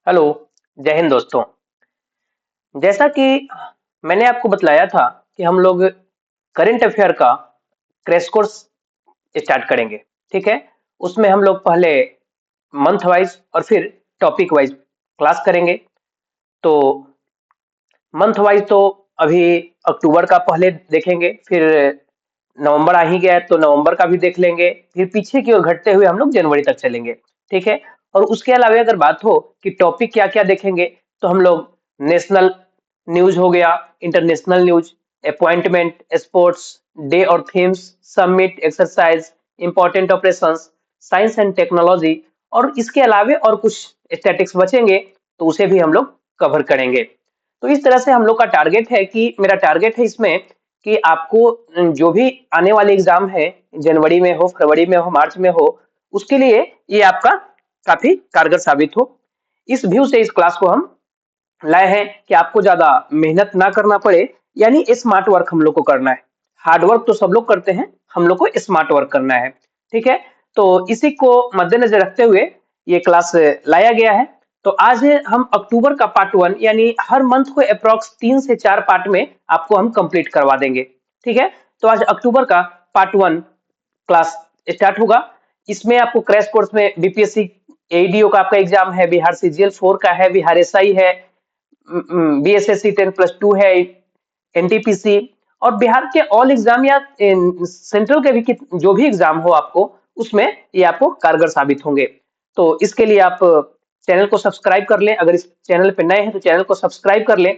Hello. जय हिंद दोस्तों। जैसा कि मैंने आपको बतलाया था कि हम लोग करंट अफेयर का क्रैश कोर्स स्टार्ट करेंगे। ठीक है। उसमें हम लोग पहले मंथ वाइज और फिर टॉपिक वाइज क्लास करेंगे। तो मंथ वाइज तो अभी अक्टूबर का पहले देखेंगे, फिर नवंबर आ ही गया है तो नवंबर का भी देख लेंगे, फिर पीछे की ओर घटते हुए हम लोग जनवरी तक चलेंगे। ठीक है। और उसके अलावा अगर बात हो कि टॉपिक क्या क्या देखेंगे, तो हम लोग नेशनल न्यूज हो गया, international news, appointment, sports, day और themes, summit, exercise, important operations, science and technology, और इसके अलावा और कुछ स्टैटिक्स बचेंगे तो उसे भी हम लोग कवर करेंगे। तो इस तरह से हम लोग का टारगेट है कि मेरा टारगेट है इसमें कि आपको जो भी आने वाले एग्जाम है, जनवरी में हो, फरवरी में हो, मार्च में हो, उसके लिए ये आपका काफी कारगर साबित हो। इस व्यू से इस क्लास को हम लाए हैं कि आपको ज्यादा मेहनत ना करना पड़े, यानी स्मार्ट वर्क हम लोग को करना है। हार्ड वर्क तो सब लोग करते हैं, हम लोग को स्मार्ट वर्क करना है। ठीक है। तो इसी को मद्देनजर रखते हुए ये क्लास लाया गया है। तो आज हम अक्टूबर का पार्ट वन, यानी हर मंथ को अप्रोक्स 3 से 4 पार्ट में आपको हम कंप्लीट करवा देंगे। ठीक है। तो आज अक्टूबर का पार्ट वन क्लास स्टार्ट होगा। इसमें आपको क्रैश कोर्स में बीपीएससी एडीओ का आपका एग्जाम है, बिहार सीजीएल 4 का है, बिहार एसआई है, बीएसएससी 10+2 है, एनटीपीसी, और बिहार के ऑल एग्जाम या सेंट्रल के भी जो भी एग्जाम हो आपको, उसमें ये आपको कारगर साबित होंगे। तो इसके लिए आप चैनल को सब्सक्राइब कर लें, अगर इस चैनल पे नए हैं तो चैनल को सब्सक्राइब कर लें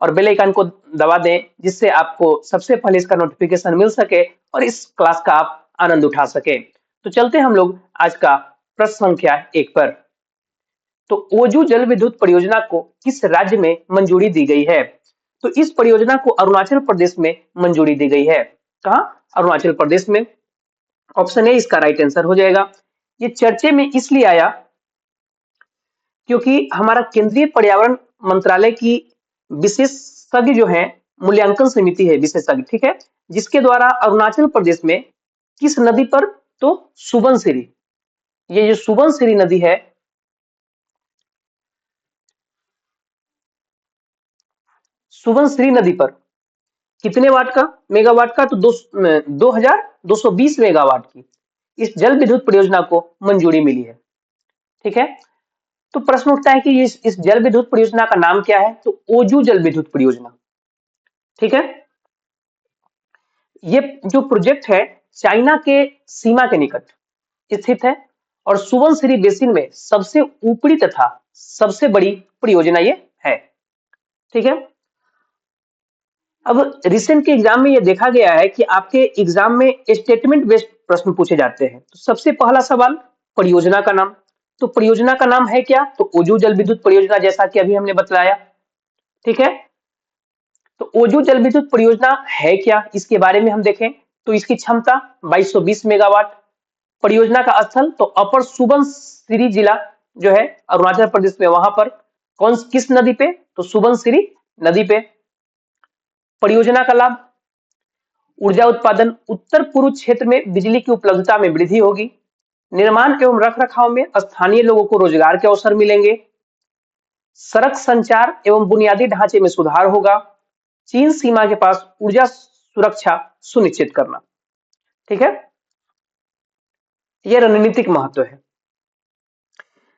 और बेल आइकन को दबा दें, जिससे आपको सबसे पहले इसका नोटिफिकेशन मिल सके और इस क्लास का आप आनंद उठा सके। तो चलते हैं हम लोग आज का प्रश्न संख्या 1 पर। तो ओजू जल विद्युत परियोजना को किस राज्य में मंजूरी दी गई है? तो इस परियोजना को अरुणाचल प्रदेश में मंजूरी दी गई है। कहा? अरुणाचल प्रदेश में। ऑप्शन ए इसका राइट आंसर हो जाएगा। ये चर्चे में इसलिए आया क्योंकि हमारा केंद्रीय पर्यावरण मंत्रालय की विशेषज्ञ जो है, मूल्यांकन समिति है विशेषज्ञ, ठीक है, जिसके द्वारा अरुणाचल प्रदेश में किस नदी पर? तो सुबनसिरी। ये जो सुबनसिरी नदी है, सुबनसिरी नदी पर कितने वाट का? मेगावाट का? तो 2220 मेगावाट की इस जल विद्युत परियोजना को मंजूरी मिली है। ठीक है। तो प्रश्न उठता है कि इस जल विद्युत परियोजना का नाम क्या है? तो ओजू जल विद्युत परियोजना। ठीक है। ये जो प्रोजेक्ट है चाइना के सीमा के निकट स्थित है और सुबनसिरी बेसिन में सबसे ऊपरी तथा सबसे बड़ी परियोजना ये है। ठीक है। अब रिसेंट के एग्जाम में ये देखा गया है कि आपके एग्जाम में स्टेटमेंट बेस्ड प्रश्न पूछे जाते हैं। तो सबसे पहला सवाल, परियोजना का नाम। तो परियोजना का नाम है क्या? तो ओजू जल विद्युत परियोजना, जैसा कि अभी हमने बतलाया। ठीक है। तो ओजू जल विद्युत परियोजना है क्या, इसके बारे में हम देखें तो इसकी क्षमता 2220 मेगावाट। परियोजना का स्थल तो अपर सुबनसिरी जिला जो है अरुणाचल प्रदेश में, वहां पर कौन किस नदी पे? तो सुबनसिरी नदी पे। परियोजना का लाभ, ऊर्जा उत्पादन, उत्तर पूर्व क्षेत्र में बिजली की उपलब्धता में वृद्धि होगी, निर्माण एवं रख रखाव में स्थानीय लोगों को रोजगार के अवसर मिलेंगे, सड़क संचार एवं बुनियादी ढांचे में सुधार होगा, चीन सीमा के पास ऊर्जा सुरक्षा सुनिश्चित करना। ठीक है। यह रणनीतिक महत्व है।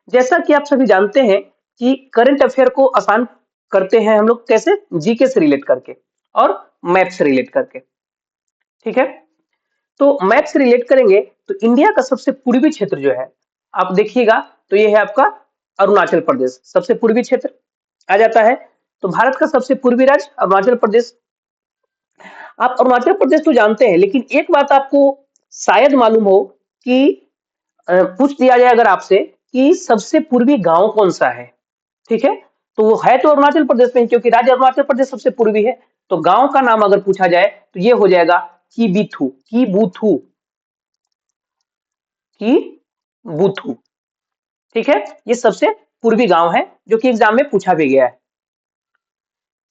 जैसा कि आप सभी जानते हैं कि करंट अफेयर को आसान करते हैं हम लोग कैसे? जीके से रिलेट करके और मैथ से रिलेट करके। ठीक है। तो मैथ से रिलेट करेंगे तो इंडिया का सबसे पूर्वी क्षेत्र जो है, आप देखिएगा तो ये है आपका अरुणाचल प्रदेश, सबसे पूर्वी क्षेत्र आ जाता है। तो भारत का सबसे पूर्वी राज्य अरुणाचल प्रदेश। आप अरुणाचल प्रदेश तो जानते हैं, लेकिन एक बात आपको शायद मालूम हो कि पूछ दिया जाए अगर आपसे कि सबसे पूर्वी गांव कौन सा है? ठीक है। तो वो है तो अरुणाचल प्रदेश में, क्योंकि राज्य अरुणाचल प्रदेश सबसे पूर्वी है। तो गांव का नाम अगर पूछा जाए तो ये हो जाएगा की बूथू, की बूथू। ठीक है। ये सबसे पूर्वी गांव है जो कि एग्जाम में पूछा भी गया है।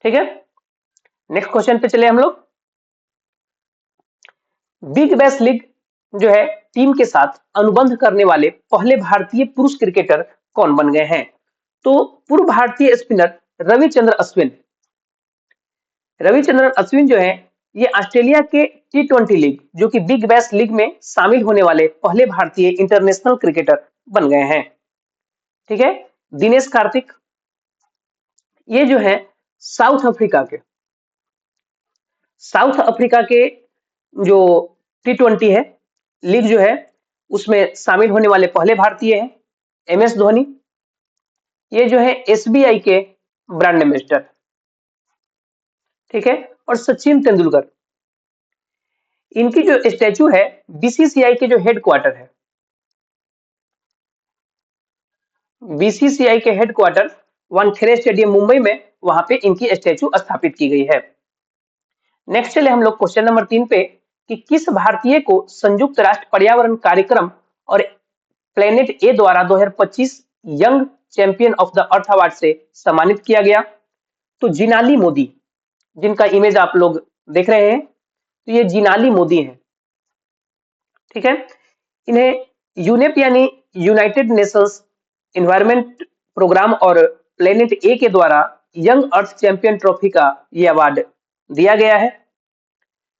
ठीक है। नेक्स्ट क्वेश्चन पे चले हम लोग। बिग बैश लीग जो है टीम के साथ अनुबंध करने वाले पहले भारतीय पुरुष क्रिकेटर कौन बन गए हैं? तो पूर्व भारतीय स्पिनर रविचंद्रन अश्विन जो है, ये ऑस्ट्रेलिया के T20 लीग जो कि बिग बैश लीग में शामिल होने वाले पहले भारतीय इंटरनेशनल क्रिकेटर बन गए हैं। ठीक है। दिनेश कार्तिक, ये जो है साउथ अफ्रीका के जो T20 है लीग जो है उसमें शामिल होने वाले पहले भारतीय हैं। MS धोनी, ये जो है SBI के ब्रांड एम्बेसडर। ठीक है। और सचिन तेंदुलकर, इनकी जो स्टैचू है BCCI के जो हेडक्वार्टर है, BCCI के हेडक्वार्टर वानखेड़े स्टेडियम मुंबई में, वहां पे इनकी स्टैचू स्थापित की गई है। नेक्स्ट चले हम लोग क्वेश्चन नंबर 3 पे कि किस भारतीय को संयुक्त राष्ट्र पर्यावरण कार्यक्रम और प्लेनेट ए द्वारा 2025 young champion of the earth award से सम्मानित किया गया। तो जिनाली मोदी, जिनका इमेज आप लोग देख रहे हैं, तो ये जिनाली मोदी हैं। ठीक है। इन्हें यूनेप यानी यूनाइटेड नेशंस एनवायरनमेंट प्रोग्राम और प्लेनेट ए के द्वारा यंग अर्थ चैंपियन ट्रॉफी का ये अवार्ड दिया गया है।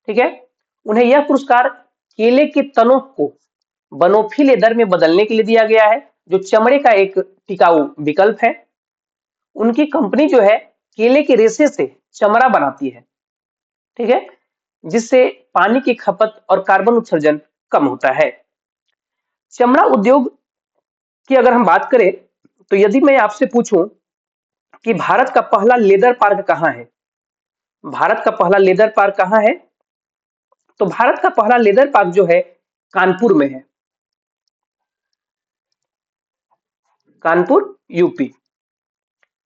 ठीक है। उन्हें यह पुरस्कार केले के तनों को बनोफी लेदर में बदलने के लिए दिया गया है, जो चमड़े का एक टिकाऊ विकल्प है। उनकी कंपनी जो है केले के रेशे से चमड़ा बनाती है। ठीक है। जिससे पानी की खपत और कार्बन उत्सर्जन कम होता है। चमड़ा उद्योग की अगर हम बात करें, तो यदि मैं आपसे पूछूं कि भारत का पहला लेदर पार्क कहां है, भारत का पहला लेदर पार्क कहां है, तो भारत का पहला लेदर पार्क जो है कानपुर में है। कानपुर यूपी।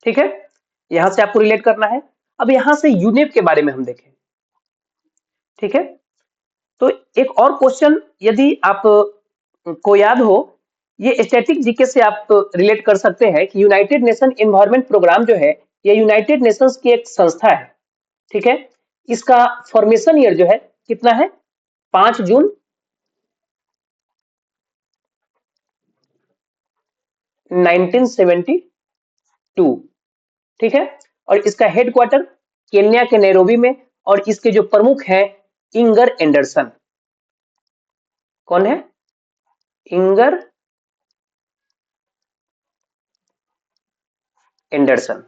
ठीक है। यहां से आपको रिलेट करना है। अब यहां से यूनेप के बारे में हम देखें। ठीक है। तो एक और क्वेश्चन यदि आप को याद हो, ये स्टैटिक जीके से आप रिलेट कर सकते हैं कि यूनाइटेड नेशन एनवायरनमेंट प्रोग्राम जो है, ये यूनाइटेड नेशंस की एक संस्था है। ठीक है। इसका फॉर्मेशन ईयर जो है कितना है, 5 जून 1972। ठीक है। और इसका हेडक्वार्टर केन्या के नैरोबी में, और इसके जो प्रमुख हैं इंगर एंडरसन। कौन है? Inger Anderson.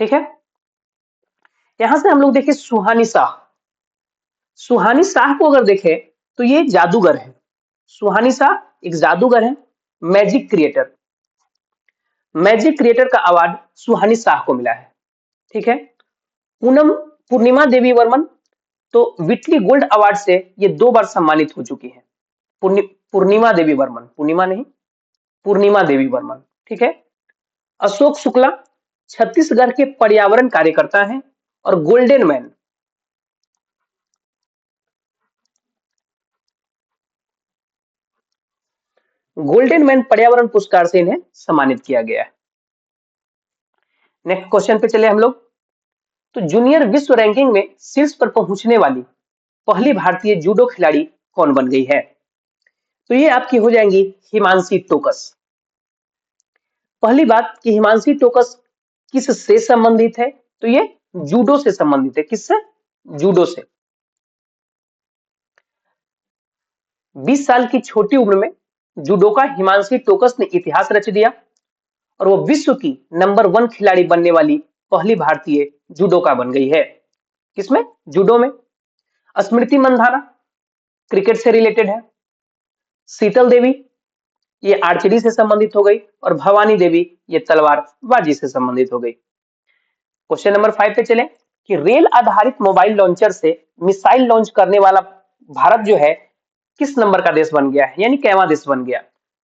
ठीक है। यहां से हम लोग देखें सुहानी शाह। सुहानी शाह को अगर देखें तो ये जादूगर है। सुहानी शाह एक जादूगर है, मैजिक क्रिएटर। मैजिक क्रिएटर का अवार्ड सुहानी शाह को मिला है। ठीक है। पूनम पूर्णिमा देवी वर्मन, तो विटली गोल्ड अवार्ड से ये 2 बार सम्मानित हो चुकी है। पूर्णिमा देवी वर्मन, पूर्णिमा नहीं, पूर्णिमा देवी वर्मन। ठीक है। अशोक शुक्ला छत्तीसगढ़ के पर्यावरण कार्यकर्ता हैं और गोल्डन मैन, गोल्डन मैन पर्यावरण पुरस्कार से इन्हें सम्मानित किया गया है। नेक्स्ट क्वेश्चन पे चले हम लोग। तो जूनियर विश्व रैंकिंग में शीर्ष पर पहुंचने वाली पहली भारतीय जूडो खिलाड़ी कौन बन गई है? तो ये आपकी हो जाएंगी हिमांशी टोकस। पहली बात कि हिमांशी टोकस किस से संबंधित है, तो ये जूडो से संबंधित है। किससे? जूडो से। 20 साल की छोटी उम्र में जूडोका हिमांशी टोकस ने इतिहास रच दिया और वो विश्व की नंबर 1 खिलाड़ी बनने वाली पहली भारतीय जूडोका बन गई है। किसमें? जूडो में। स्मृति मंधाना क्रिकेट से रिलेटेड है। शीतल देवी ये आर्चरी से संबंधित हो गई, और भवानी देवी ये तलवारबाजी से संबंधित हो गई। क्वेश्चन नंबर 5 पे चलें कि रेल आधारित मोबाइल लॉन्चर से मिसाइल लॉन्च करने वाला भारत जो है किस नंबर का देश बन गया है, यानी कैवां देश बन गया?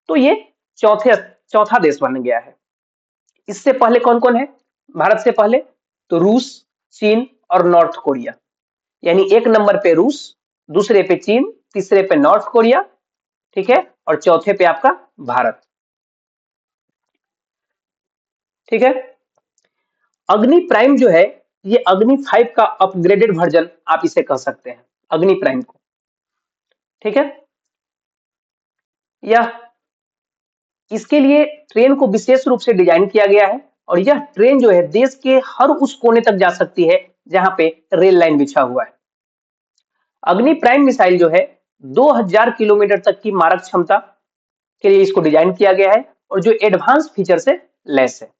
तो ये चौथा देश बन गया है। इससे पहले कौन कौन है भारत से पहले? तो रूस, चीन और नॉर्थ कोरिया। यानी 1 नंबर पे रूस, दूसरे पे चीन, तीसरे पे नॉर्थ कोरिया, ठीक है, और चौथे पे आपका भारत। ठीक है। अग्नि प्राइम जो है, ये अग्नि 5 का अपग्रेडेड वर्जन आप इसे कह सकते हैं, अग्नि प्राइम को। ठीक है। यह इसके लिए ट्रेन को विशेष रूप से डिजाइन किया गया है और यह ट्रेन जो है देश के हर उस कोने तक जा सकती है जहां पे रेल लाइन बिछा हुआ है। अग्नि प्राइम मिसाइल जो है 2000 किलोमीटर तक की मारक क्षमता के लिए इसको डिजाइन किया गया है और जो एडवांस फीचर से लैस है।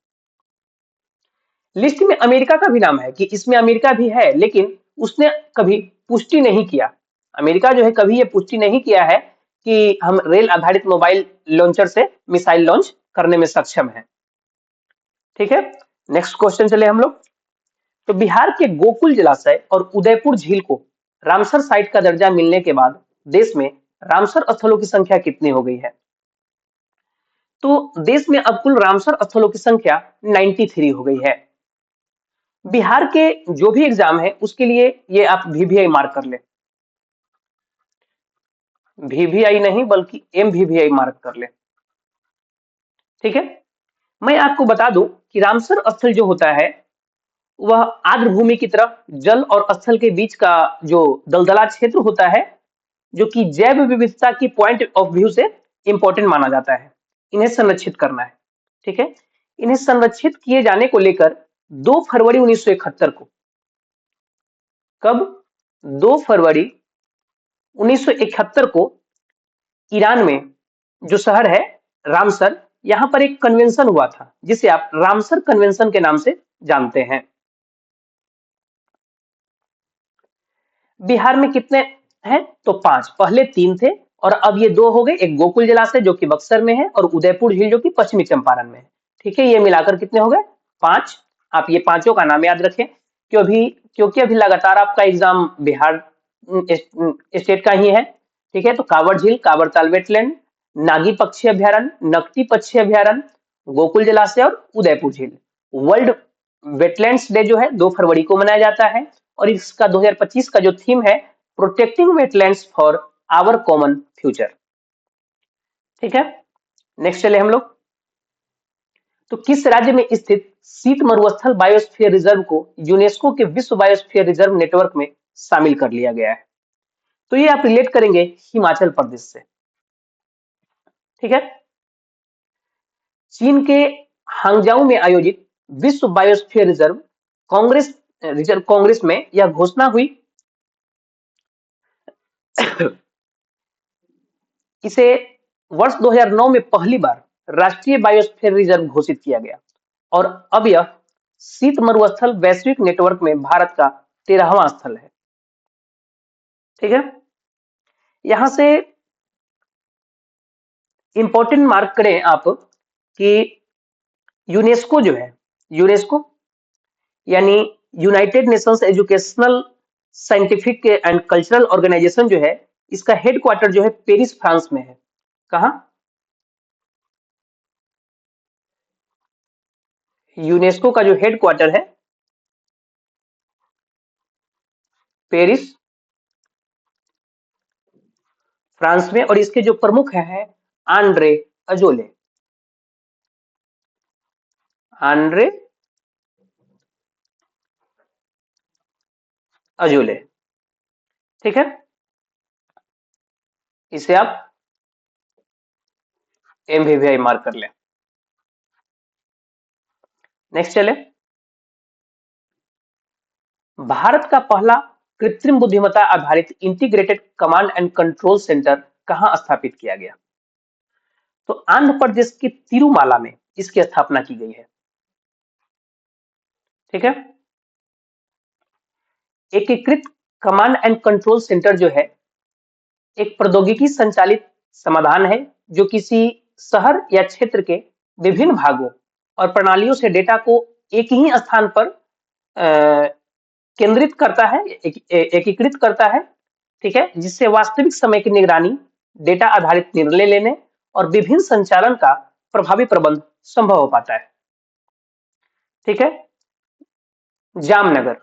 लिस्ट में अमेरिका का भी नाम है कि इसमें अमेरिका भी है, लेकिन उसने कभी पुष्टि नहीं किया। अमेरिका जो है कभी ये पुष्टि नहीं किया है कि हम रेल आधारित मोबाइल लॉन्चर से मिसाइल लॉन्च करने में सक्षम है। ठीक है, नेक्स्ट क्वेश्चन चले हम लोग। तो बिहार के गोकुल जलाशय और उदयपुर झील को रामसर साइट का दर्जा मिलने के बाद देश में रामसर स्थलों की संख्या कितनी हो गई है? तो देश में अब कुल रामसर स्थलों की संख्या 93 हो गई है। बिहार के जो भी एग्जाम है उसके लिए ये आप वीवीआई मार्क कर ले, वीवीआई नहीं बल्कि एमवीवीआई मार्क कर ले। ठीक है, मैं आपको बता दूं कि रामसर स्थल जो होता है वह आर्द्र भूमि की तरफ जल और स्थल के बीच का जो दलदला क्षेत्र होता है, जो कि जैव विविधता की पॉइंट ऑफ व्यू से इंपॉर्टेंट माना जाता है। इन्हें संरक्षित करना है। ठीक है, इन्हें संरक्षित किए जाने को लेकर 2 फरवरी 1971 को, कब? 2 फरवरी 1971 को ईरान में जो शहर है रामसर, यहां पर एक कन्वेंशन हुआ था जिसे आप रामसर कन्वेंशन के नाम से जानते हैं। बिहार में कितने हैं? तो 5, पहले 3 थे और अब ये 2 हो गए। एक गोकुल जलाशय जो कि बक्सर में है और उदयपुर झील जो कि पश्चिमी चंपारण में है। ठीक है, ये मिलाकर कितने हो गए? 5। आप ये पांचों का नाम याद रखें क्योंकि अभी लगातार आपका एग्जाम बिहार स्टेट का ही है। ठीक है, तो कांवड़ झील, कांवड़ ताल वेटलैंड, नागी पक्षी अभ्यारण्य, नकटी पक्षी अभ्यारण्य, गोकुल जलाशय और उदयपुर झील। वर्ल्ड वेटलैंड्स डे जो है 2 फरवरी को मनाया जाता है और इसका 2025 का जो थीम है protecting wetlands for our common future. ठीक है, नेक्स्ट चले हम लोग। तो किस राज्य में स्थित शीत मरुस्थल बायोस्फीयर रिजर्व को यूनेस्को के विश्व बायोस्फीयर रिजर्व नेटवर्क में शामिल कर लिया गया है? तो ये आप रिलेट करेंगे हिमाचल प्रदेश से। ठीक है, चीन के हांगजाऊ में आयोजित विश्व बायोस्फीयर रिजर्व कांग्रेस में यह घोषणा हुई। इसे वर्ष 2009 में पहली बार राष्ट्रीय बायोस्फीयर रिजर्व घोषित किया गया और अब यह शीत मरुस्थल वैश्विक नेटवर्क में भारत का 13वां स्थल है। ठीक है, यहां से इंपॉर्टेंट मार्क करें आप कि यूनेस्को जो है, यूनेस्को यानी United Nations Educational Scientific and Cultural Organization जो है, इसका हेडक्वार्टर जो है पेरिस फ्रांस में है। कहां? यूनेस्को का जो हेडक्वार्टर है पेरिस फ्रांस में और इसके जो प्रमुख हैं आंद्रे अजोले। Andre Azoulay. ठीक है, इसे आप एमवीवीआई मार्क कर लें। नेक्स्ट चले। भारत का पहला कृत्रिम बुद्धिमत्ता आधारित integrated command and control centre कहां स्थापित किया गया? तो आंध्र प्रदेश के तिरुमाला में इसकी स्थापना की गई है। ठीक है, एकीकृत कमांड एंड कंट्रोल सेंटर जो है एक प्रौद्योगिकी संचालित समाधान है जो किसी शहर या क्षेत्र के विभिन्न भागों और प्रणालियों से डेटा को एक ही स्थान पर केंद्रित करता है, एकीकृत करता है। ठीक है, जिससे वास्तविक समय की निगरानी, डेटा आधारित निर्णय लेने और विभिन्न संचालन का प्रभावी प्रबंध संभव हो पाता है। ठीक है, जामनगर,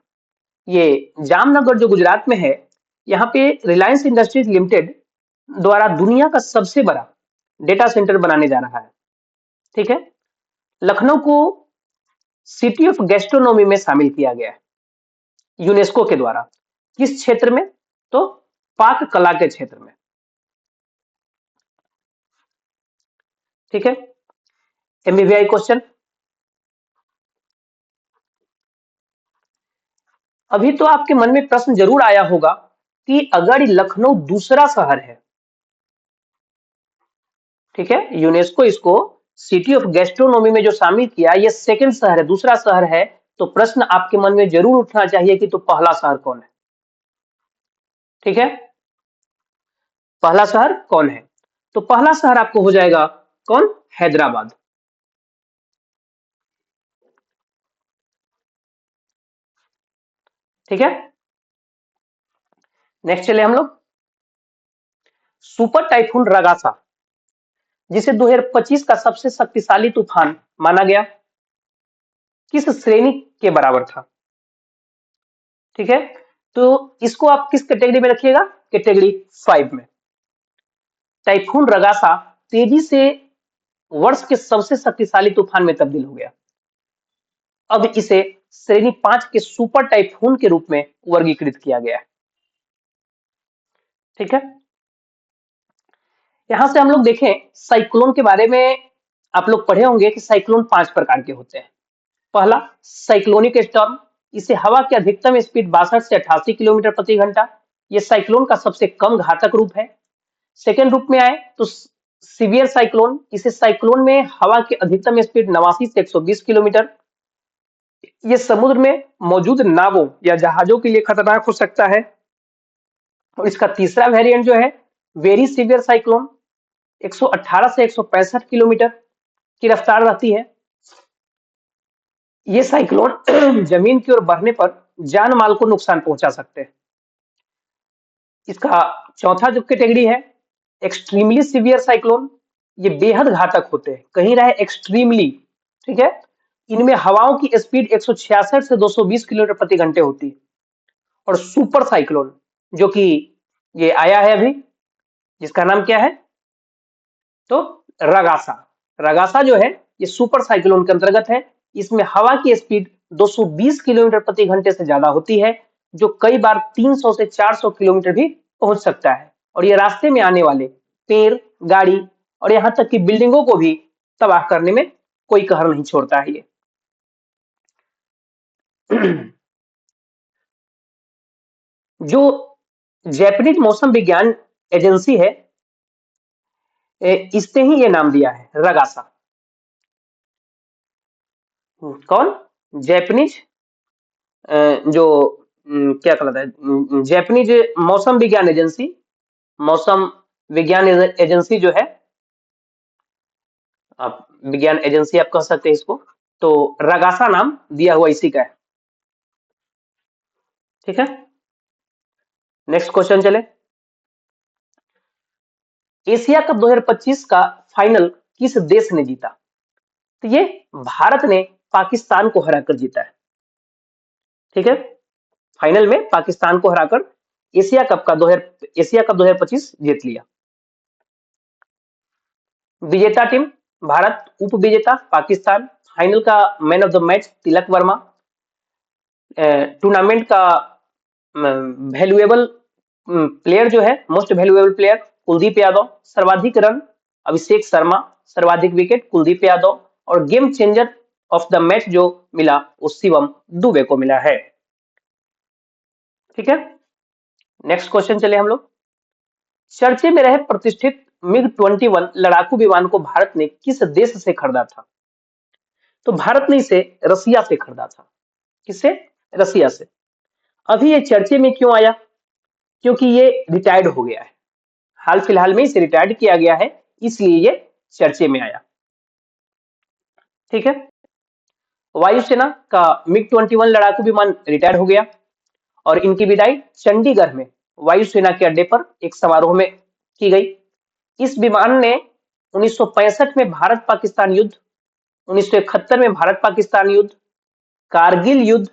ये जामनगर जो गुजरात में है, यहाँ पे रिलायंस इंडस्ट्रीज लिमिटेड द्वारा दुनिया का सबसे बड़ा डेटा सेंटर बनाने जा रहा है। ठीक है, लखनऊ को सिटी ऑफ गैस्ट्रोनॉमी में शामिल किया गया है यूनेस्को के द्वारा। किस क्षेत्र में? तो पाक कला के क्षेत्र में। ठीक है, MBBI क्वेश्चन। अभी तो आपके मन में प्रश्न जरूर आया होगा कि अगर लखनऊ दूसरा शहर है, ठीक है, यूनेस्को इसको सिटी ऑफ गैस्ट्रोनोमी में जो शामिल किया, ये सेकंड शहर है, दूसरा शहर है, तो प्रश्न आपके मन में जरूर उठना चाहिए कि तो पहला शहर कौन है। ठीक है, पहला शहर कौन है? तो पहला शहर आपको हो जाएगा कौन? हैदराबाद। ठीक है, नेक्स्ट चले हम लोग। सुपर टाइफून रगासा, जिसे 2025 का सबसे शक्तिशाली तूफान माना गया, किस श्रेणी के बराबर था? ठीक है, तो इसको आप किस कैटेगरी में रखिएगा? कैटेगरी 5 में। टाइफून रगासा तेजी से वर्ष के सबसे शक्तिशाली तूफान में तब्दील हो गया। अब इसे श्रेणी 5 के सुपर टाइफून के रूप में वर्गीकृत किया गया है। ठीक है, यहां से हम लोग देखें साइक्लोन के बारे में। आप लोग पढ़े होंगे कि साइक्लोन 5 प्रकार के होते हैं। पहला, साइक्लोनिक स्टॉर्म, इसे हवा की अधिकतम स्पीड 62 से 88 किलोमीटर प्रति घंटा, यह साइक्लोन का सबसे कम घातक रूप है। सेकेंड रूप में आए तो सीवियर साइक्लोन, इसे साइक्लोन में हवा की अधिकतम स्पीड 89 से 120 किलोमीटर, ये समुद्र में मौजूद नावों या जहाजों के लिए खतरनाक हो सकता है। और इसका तीसरा वेरिएंट जो है वेरी सीवियर साइक्लोन, 118 से 165 किलोमीटर की रफ्तार रहती है। ये साइक्लोन जमीन की ओर बढ़ने पर जान माल को नुकसान पहुंचा सकते हैं। इसका चौथा जो कैटेगरी है एक्सट्रीमली सीवियर साइक्लोन, ये बेहद घातक होते हैं, कहीं रहे एक्सट्रीमली। ठीक है, इनमें हवाओं की स्पीड 166 से 220 किलोमीटर प्रति घंटे होती है। और सुपर साइक्लोन जो कि ये आया है अभी, जिसका नाम क्या है? तो रगासा। रगासा जो है ये सुपर साइक्लोन के अंतर्गत है। इसमें हवा की स्पीड 220 किलोमीटर प्रति घंटे से ज्यादा होती है, जो कई बार 300 से 400 किलोमीटर भी पहुंच सकता है। और ये रास्ते में आने वाले पेड़, गाड़ी और यहां तक कि बिल्डिंगों को भी तबाह करने में कोई कहर नहीं छोड़ता है ये। जो जापानीज मौसम विज्ञान एजेंसी है, इसने ही ये नाम दिया है रगासा। कौन? जापानीज जो क्या कहलाता है, जापानीज मौसम विज्ञान एजेंसी, मौसम विज्ञान एजेंसी जो है, आप विज्ञान एजेंसी आप कह सकते हैं इसको, तो रगासा नाम दिया हुआ इसी का है। ठीक है, नेक्स्ट क्वेश्चन चले। एशिया कप 2025 का फाइनल किस देश ने जीता? तो ये भारत ने पाकिस्तान को हराकर जीता है। ठीक है, फाइनल में पाकिस्तान को हराकर एशिया कप 2025 जीत लिया। विजेता टीम भारत, उप विजेता पाकिस्तान, फाइनल का man of the match Tilak Varma, tournament का वैल्यूएबल प्लेयर जो है, most valuable player Kuldeep Yadav, सर्वाधिक रन अभिषेक शर्मा, सर्वाधिक विकेट कुलदीप यादव, और game changer of the match जो मिला वो शिवम दुबे को मिला है। ठीक है, नेक्स्ट क्वेश्चन चले हम लोग। चर्चे में रहे प्रतिष्ठित मिग-21 लड़ाकू विमान को भारत ने किस देश से खरीदा था? तो भारत ने इसे रसिया से खरीदा था। किससे? रसिया से। अभी ये चर्चे में क्यों आया? क्योंकि ये रिटायर्ड हो गया है, हाल फिलहाल में इसे रिटायर्ड किया गया है, इसलिए ये चर्चे में आया। ठीक है, वायुसेना का मिग-21 लड़ाकू विमान रिटायर्ड हो गया और इनकी विदाई चंडीगढ़ में वायुसेना के अड्डे पर एक समारोह में की गई। इस विमान ने 1965 में भारत पाकिस्तान युद्ध, 1971 में भारत पाकिस्तान युद्ध, कारगिल युद्ध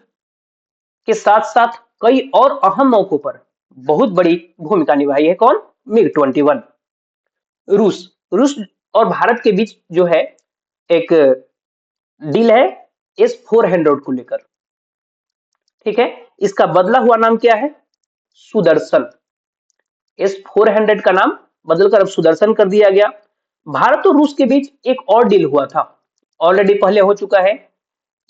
के साथ साथ कई और अहम मौकों पर बहुत बड़ी भूमिका निभाई है। कौन? मिग-21। रूस और भारत के बीच जो है एक डील है S-400 को लेकर। ठीक है, इसका बदला हुआ नाम क्या है? सुदर्शन। S-400 का नाम बदलकर अब सुदर्शन कर दिया गया। भारत और रूस के बीच एक और डील हुआ था, ऑलरेडी पहले हो चुका है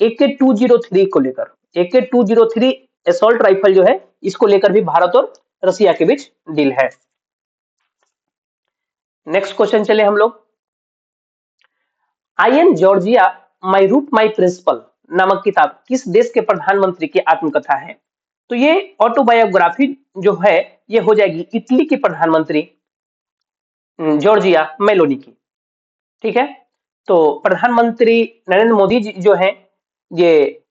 AK-203 को लेकर। AK-203 असॉल्ट राइफल जो है, इसको लेकर भी भारत और रसिया के बीच डील है। नेक्स्ट क्वेश्चन चले हम लोग। I am Georgia my root my principle नामक किताब किस देश के प्रधानमंत्री की आत्मकथा है? तो ये ऑटोबायोग्राफी जो है, ये हो जाएगी इटली के प्रधानमंत्री जॉर्जिया मेलोनी की। ठीक है, तो प्रधानमंत्री नरेंद्र मोदी जी जो है, ये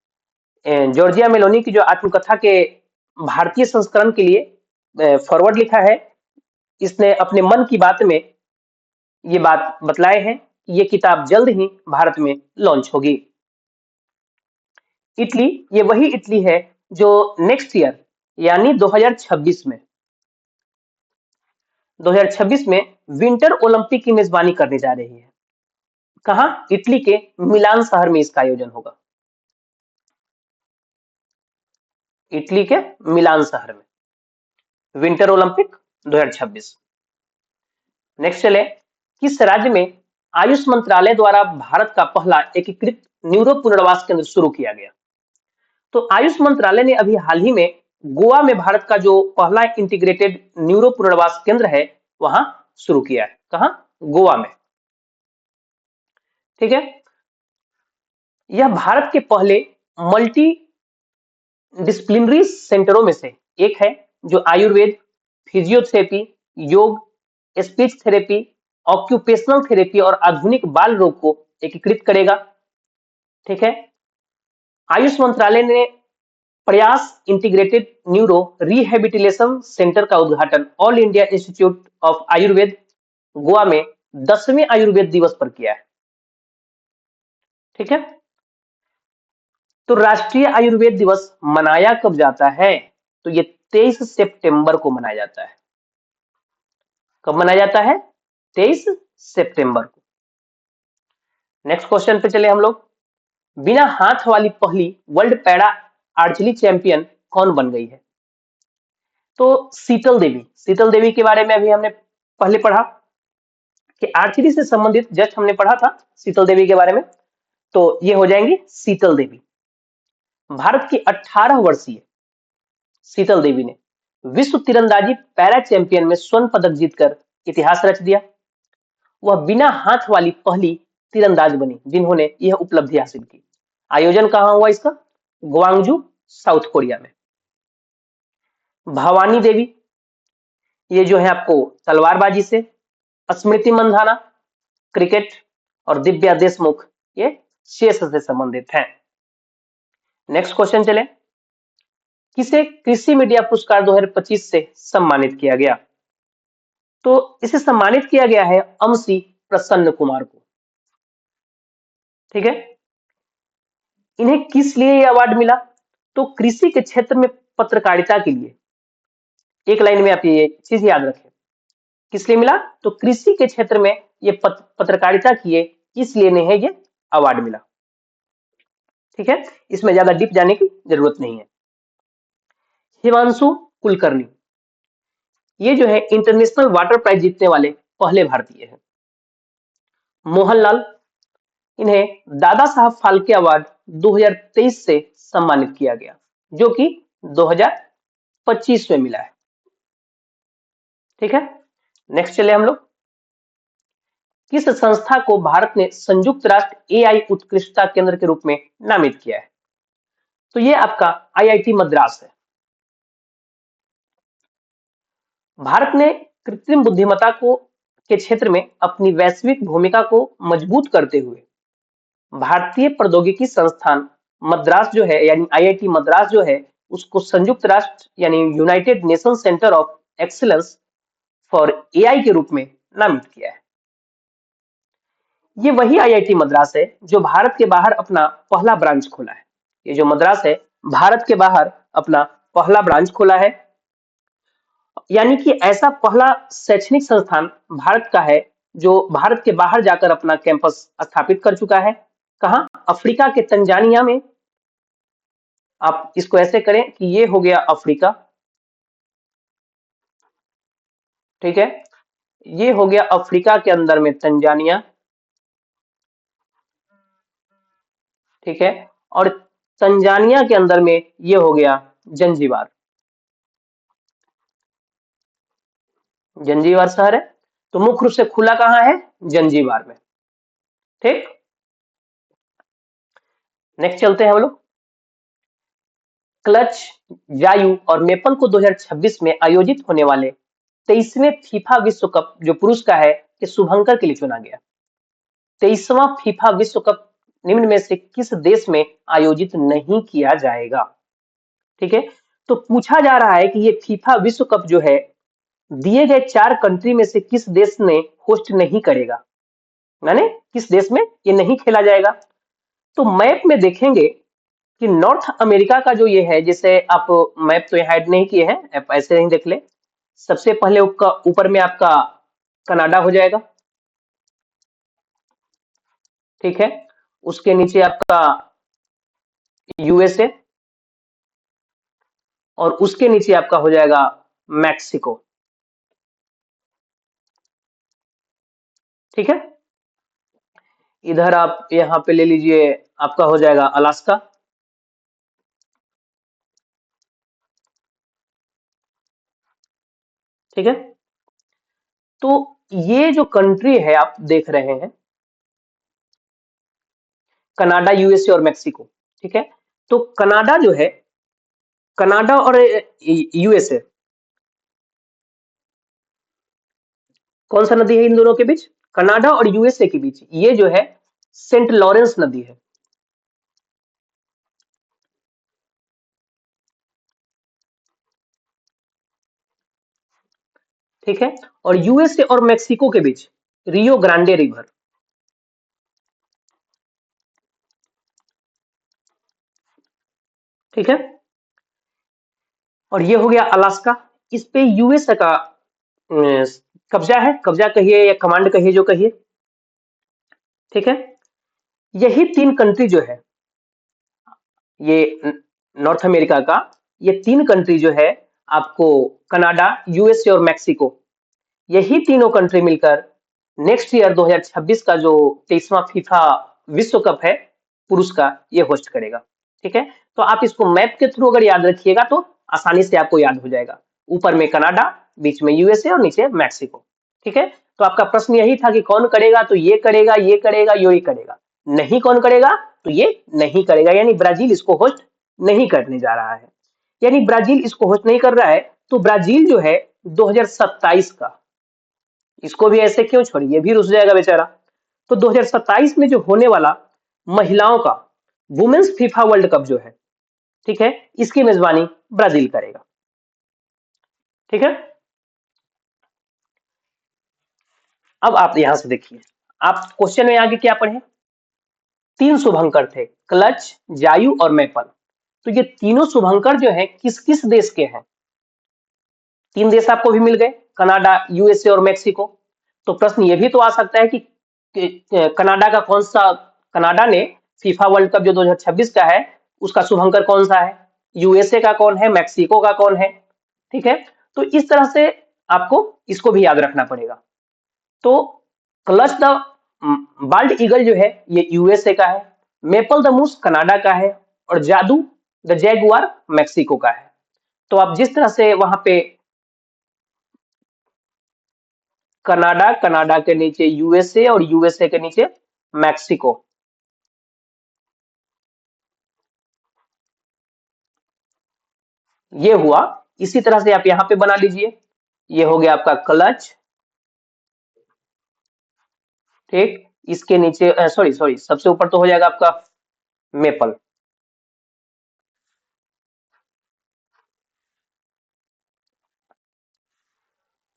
जॉर्जिया मेलोनी की जो आत्मकथा के भारतीय संस्करण के लिए फॉरवर्ड लिखा है। इसने अपने मन की बात में ये बात बतलाए हैं कि ये किताब जल्द ही भारत में लॉन्च होगी। इटली, ये वही इटली है जो नेक्स्ट ईयर यानी 2026 में विंटर ओलंपिक की मेजबानी करने जा रही है। कहां? इटली के मिलान शहर में इसका आयोजन होगा। इटली के मिलान शहर में विंटर ओलंपिक 2026। नेक्स्ट चले, किस राज्य में आयुष मंत्रालय द्वारा भारत का पहला एकीकृत न्यूरो पुनर्वास केंद्र शुरू किया गया? तो आयुष मंत्रालय ने अभी हाल ही में गोवा में भारत का जो पहला इंटीग्रेटेड न्यूरो पुनर्वास केंद्र है, वहां शुरू किया है। कहां? गोवा में। ठीक है, यह भारत के पहले मल्टी डिसिप्लिनरी सेंटरों में से एक है जो आयुर्वेद, फिजियोथेरेपी, योग, स्पीच थेरेपी, ऑक्यूपेशनल थेरेपी और आधुनिक बाल रोग को एकीकृत करेगा। ठीक है, आयुष मंत्रालय ने प्रयास इंटीग्रेटेड न्यूरो रिहेबिलिटेशन सेंटर का उद्घाटन all India institute of Ayurveda Goa में 10वें आयुर्वेद दिवस पर किया है। ठीक है, तो राष्ट्रीय आयुर्वेद दिवस मनाया कब जाता है? तो ये 23 सितंबर को मनाया जाता है। कब मनाया जाता है? 23 सितंबर को। नेक्स्ट क्वेश्चन पे चले हम लोग। बिना हाथ वाली पहली वर्ल्ड पैरा आर्चरी चैंपियन कौन बन गई है? तो शीतल देवी। शीतल देवी के बारे में अभी हमने पहले पढ़ा कि आर्चरी से संबंधित जस्ट हमने पढ़ा था शीतल देवी के बारे में। तो ये हो जाएंगी शीतल देवी। भारत की 18 वर्षीय शीतल देवी ने विश्व तीरंदाजी पैरा चैंपियन में स्वर्ण पदक जीतकर इतिहास रच दिया। वह बिना हाथ वाली पहली तीरंदाज बनी जिन्होंने यह उपलब्धि हासिल की। आयोजन कहां हुआ इसका? ग्वांगजू, साउथ कोरिया में। भवानी देवी, ये जो है आपको तलवारबाजी से। स्मृति मंधाना क्रिकेट और दिव्या देशमुख ये चेस से संबंधित हैं। नेक्स्ट क्वेश्चन चले, किसे कृषि मीडिया पुरस्कार 2025 से सम्मानित किया गया? तो इसे सम्मानित किया गया है अमसी प्रसन्न कुमार को। ठीक है, इन्हें किस लिए यह अवार्ड मिला? तो कृषि के क्षेत्र में पत्रकारिता के लिए। एक लाइन में आप ये चीज याद रखें, किस लिए मिला? तो कृषि के क्षेत्र में ये पत्रकारिता किए, इसलिए इन्हें ये अवार्ड मिला। ठीक है, इसमें ज्यादा डीप जाने की जरूरत नहीं है। हिमांशु कुलकर्णी, ये जो है इंटरनेशनल वाटर प्राइज जीतने वाले पहले भारतीय हैं। मोहनलाल, इन्हें दादा साहब फाल्के अवार्ड 2023 से सम्मानित किया गया, जो कि 2025 में मिला है। ठीक है, नेक्स्ट चले हम लोग। किस संस्था को भारत ने संयुक्त राष्ट्र एआई उत्कृष्टता केंद्र के रूप में नामित किया है? तो ये आपका आईआईटी मद्रास है। भारत ने कृत्रिम बुद्धिमत्ता को के क्षेत्र में अपनी वैश्विक भूमिका को मजबूत करते हुए भारतीय प्रौद्योगिकी संस्थान मद्रास जो है यानी आईआईटी मद्रास जो है, उसको संयुक्त राष्ट्र यानी United nation centre of excellence for AI के रूप में नामित किया है। ये वही आईआईटी मद्रास है जो भारत के बाहर अपना पहला ब्रांच खोला है। ये जो मद्रास है, भारत के बाहर अपना पहला ब्रांच खोला है, यानी कि ऐसा पहला शैक्षणिक संस्थान भारत का है जो भारत के बाहर जाकर अपना कैंपस स्थापित कर चुका है। कहां? अफ्रीका के तंजानिया में। आप इसको ऐसे करें कि ये हो गया अफ्रीका। ठीक है, ये हो गया अफ्रीका के अंदर में तंजानिया। ठीक है। और तंजानिया के अंदर में ये हो गया जंजीबार। जंजीबार शहर है, तो मुख्य रूप से खुला कहाँ है, जंजीबार में। ठीक, नेक्स्ट चलते हैं हम लोग। क्लच, जायू और मेपल को 2026 में आयोजित होने वाले 23वें फीफा विश्व कप जो पुरुष का है, ये शुभंकर के लिए चुना गया। 23वां फीफा विश्व कप निम्न में से किस देश में आयोजित नहीं किया जाएगा। ठीक है, तो पूछा जा रहा है कि ये फीफा विश्व कप जो है दिए गए 4 कंट्री में से किस देश ने होस्ट नहीं करेगा, माने किस देश में ये नहीं खेला जाएगा। तो मैप में देखेंगे कि नॉर्थ अमेरिका का जो ये है, जैसे आप मैप तो यहाँ ऐड नहीं किए हैं, आप ऐसे ही देख ले। सबसे पहले ऊपर में आपका कनाडा हो जाएगा, ठीक है। उसके नीचे आपका यूएसए, और उसके नीचे आपका हो जाएगा मैक्सिको। ठीक है, इधर आप यहाँ पे ले लीजिए, आपका हो जाएगा अलास्का। ठीक है, तो ये जो कंट्री है आप देख रहे हैं, कनाडा, यूएसए और मैक्सिको। ठीक है, तो कनाडा जो है, कनाडा और यूएसए, कौन सा नदी है इन दोनों के बीच, कनाडा और यूएसए के बीच, ये जो है सेंट लॉरेंस नदी है। ठीक है, और यूएसए और मैक्सिको के बीच रियो ग्रांडे रिवर। ठीक है, और ये हो गया अलास्का। इस पे यूएसए का कब्जा है, कब्जा कहिए या कमांड कहिए, जो कहिए। ठीक है, यही 3 कंट्री जो है, ये नॉर्थ अमेरिका का, ये 3 कंट्री जो है आपको, कनाडा, यूएसए और मैक्सिको, यही तीनों कंट्री मिलकर नेक्स्ट ईयर 2026 का जो 23वां फीफा विश्व कप है पुरुष का, ये होस्ट करेगा। ठीक है, तो आप इसको मैप के थ्रू अगर याद रखिएगा तो आसानी से आपको याद हो जाएगा। ऊपर में कनाडा, बीच में यूएसए और नीचे मैक्सिको। ठीक है, तो आपका प्रश्न यही था कि कौन करेगा, तो ये करेगा, ये करेगा, ये करेगा। नहीं कौन करेगा, तो ये नहीं करेगा, यानी ब्राजील इसको होस्ट नहीं करने जा रहा है। यानी ब्राजील इसको होस्ट नहीं कर रहा है, तो ब्राजील जो है 2027 का, इसको भी ऐसे क्यों छोड़िए, ये भी रुस जाएगा बेचारा। तो 2027 में जो होने वाला महिलाओं का वुमेन्स फीफा वर्ल्ड कप जो है, ठीक है, इसकी मेजबानी ब्राजील करेगा। ठीक है, अब आप यहां से देखिए, आप क्वेश्चन में आगे क्या पढ़े, 3 शुभंकर थे, क्लच, जायू और मैपल। तो ये तीनों शुभंकर जो है किस किस देश के हैं, 3 देश आपको भी मिल गए, कनाडा, यूएसए और मैक्सिको। तो प्रश्न ये भी तो आ सकता है कि कनाडा का कौन सा, कनाडा ने फीफा वर्ल्ड कप जो 2026 का है उसका शुभंकर कौन सा है, यूएसए का कौन है, मैक्सिको का कौन है। ठीक है, तो इस तरह से आपको इसको भी याद रखना पड़ेगा। तो क्लच द बाल्ड ईगल जो है ये यूएसए का है, मेपल द मूस कनाडा का है, और जादू द जैगुआर मैक्सिको का है। तो आप जिस तरह से वहां पे कनाडा, कनाडा के नीचे यूएसए और यूएसए के नीचे मैक्सिको, ये हुआ। इसी तरह से आप यहां पे बना लीजिए, ये हो गया आपका क्लच। ठीक, इसके नीचे सॉरी सॉरी, सबसे ऊपर तो हो जाएगा आपका मेपल।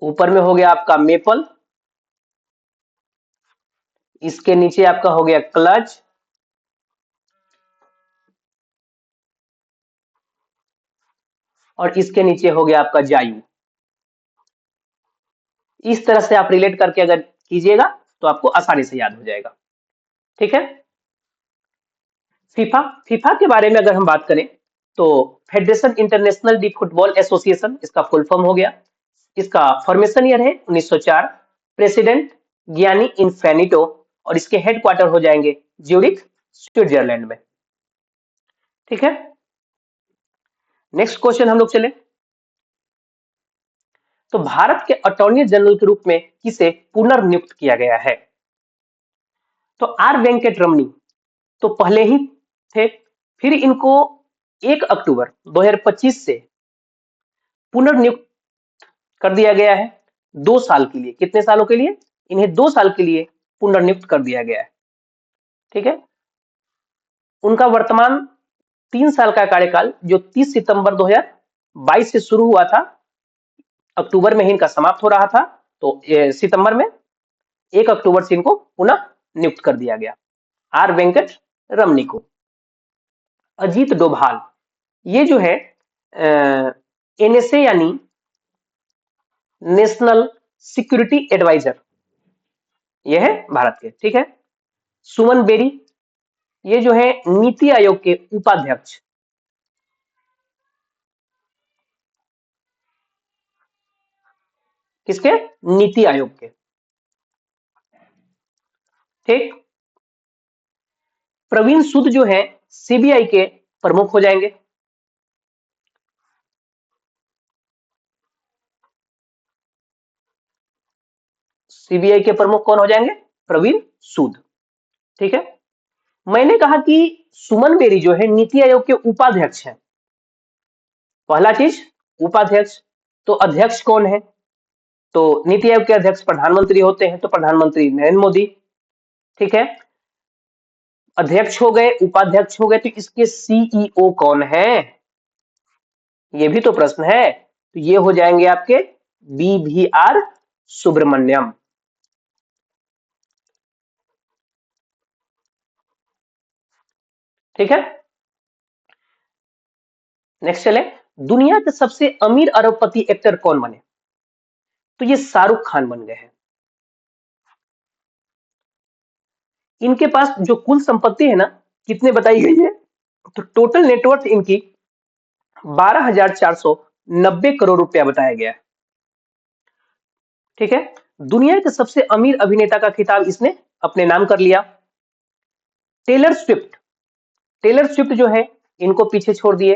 ऊपर में हो गया आपका मेपल, इसके नीचे आपका हो गया क्लच, और इसके नीचे हो गया आपका जायू। इस तरह से आप रिलेट करके अगर कीजिएगा तो आपको आसानी से याद हो जाएगा। ठीक है, फीफा, फीफा के बारे में अगर हम बात करें तो federation international D football association, इसका फुल फॉर्म हो गया। इसका फॉर्मेशन ईयर है 1904। प्रेसिडेंट गियानी इन्फेनिटो, और इसके हेडक्वार्टर हो जाएंगे ज्यूरिख, स्विट्जरलैंड में। ठीक है। नेक्स्ट क्वेश्चन हम लोग चले। तो भारत के अटॉर्नी जनरल के रूप में किसे पुनर्नियुक्त किया गया है? तो आर वेंकट रमनी तो पहले ही थे, फिर इनको 1 अक्टूबर 2025 से पुनर्नियुक्त कर दिया गया है 2 साल के लिए। कितने सालों के लिए? इन्हें 2 साल के लिए पुनर्नियुक्त कर दिया गया है। ठीक है। उनका वर्तमान 3 साल का कार्यकाल जो 30 सितंबर 2022 से शुरू हुआ था, अक्टूबर में ही इनका समाप्त हो रहा था, तो सितंबर में 1 अक्टूबर से इनको पुनः नियुक्त कर दिया गया, आर वेंकट रमनी को। अजीत डोभाल, ये जो है एनएसए यानी नेशनल सिक्योरिटी एडवाइजर, ये है भारत के। ठीक है। सुमन बेरी, ये जो है नीति आयोग के उपाध्यक्ष। किसके? नीति आयोग के। ठीक। प्रवीण सूद जो है सीबीआई के प्रमुख हो जाएंगे। सीबीआई के प्रमुख कौन हो जाएंगे? प्रवीण सूद। ठीक है। मैंने कहा कि सुमन बेरी जो है नीति आयोग के उपाध्यक्ष हैं। पहला चीज उपाध्यक्ष, तो अध्यक्ष कौन है? तो नीति आयोग के अध्यक्ष प्रधानमंत्री होते हैं, तो प्रधानमंत्री नरेंद्र मोदी। ठीक है। अध्यक्ष हो गए, उपाध्यक्ष हो गए, तो इसके सीईओ कौन है? ये भी तो प्रश्न है। तो ये हो जाएंगे आपके बीवीआर सुब्रमण्यम। ठीक है। नेक्स्ट चले। दुनिया के सबसे अमीर अरबपति एक्टर कौन बने? तो ये शाहरुख खान बन गए हैं। इनके पास जो कुल संपत्ति है ना, कितने बताई गई है? तो टोटल नेटवर्थ इनकी 12,490 करोड़ रुपया बताया गया है। ठीक है। दुनिया के सबसे अमीर अभिनेता का खिताब इसने अपने नाम कर लिया। टेलर स्विफ्ट, टेलर स्विफ्ट जो है इनको पीछे छोड़ दिए।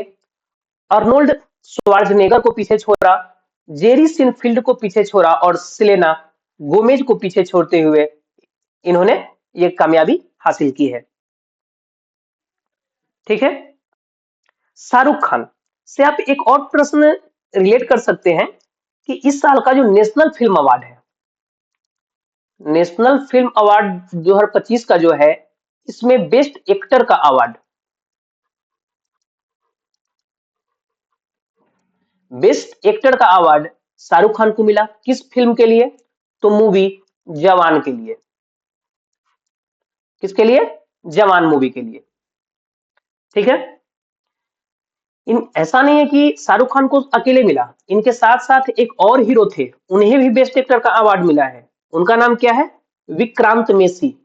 अर्नोल्ड श्वार्ज़नेगर को पीछे छोड़ा, जेरी सिनफील्ड को पीछे छोड़ा और सिलेना गोमेज को पीछे छोड़ते हुए इन्होंने ये कामयाबी हासिल की है। ठीक है। शाहरुख खान से आप एक और प्रश्न रिलेट कर सकते हैं कि इस साल का जो नेशनल फिल्म अवार्ड है, नेशनल फिल्म अवार्ड 2025 का जो है, इसमें बेस्ट एक्टर का अवार्ड, बेस्ट एक्टर का अवार्ड शाहरुख खान को मिला। किस फिल्म के लिए? तो मूवी जवान के लिए। किसके लिए? जवान मूवी के लिए। ठीक है। ऐसा नहीं है कि शाहरुख खान को अकेले मिला, इनके साथ साथ एक और हीरो थे, उन्हें भी बेस्ट एक्टर का अवार्ड मिला है। उनका नाम क्या है? विक्रांत मेसी।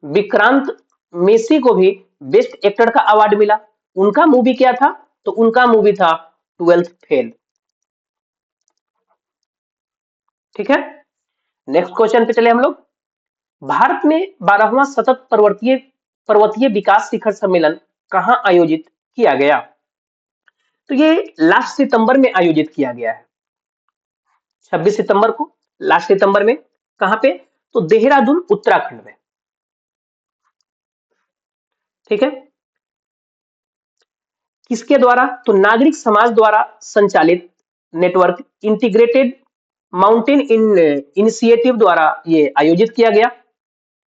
विक्रांत मेसी को भी बेस्ट एक्टर का अवार्ड मिला। उनका मूवी क्या था? तो उनका मूवी था 12th फेल। ठीक है। नेक्स्ट क्वेश्चन पे चले हम लोग। भारत में 12वां सतत पर्वतीय पर्वतीय विकास शिखर सम्मेलन कहां आयोजित किया गया? तो ये लास्ट सितंबर में आयोजित किया गया है, 26 सितंबर को, लास्ट सितंबर में। कहां पे? तो देहरादून उत्तराखंड में। ठीक है। किसके द्वारा? तो नागरिक समाज द्वारा संचालित नेटवर्क इंटीग्रेटेड माउंटेन इनिशिएटिव द्वारा ये आयोजित किया गया।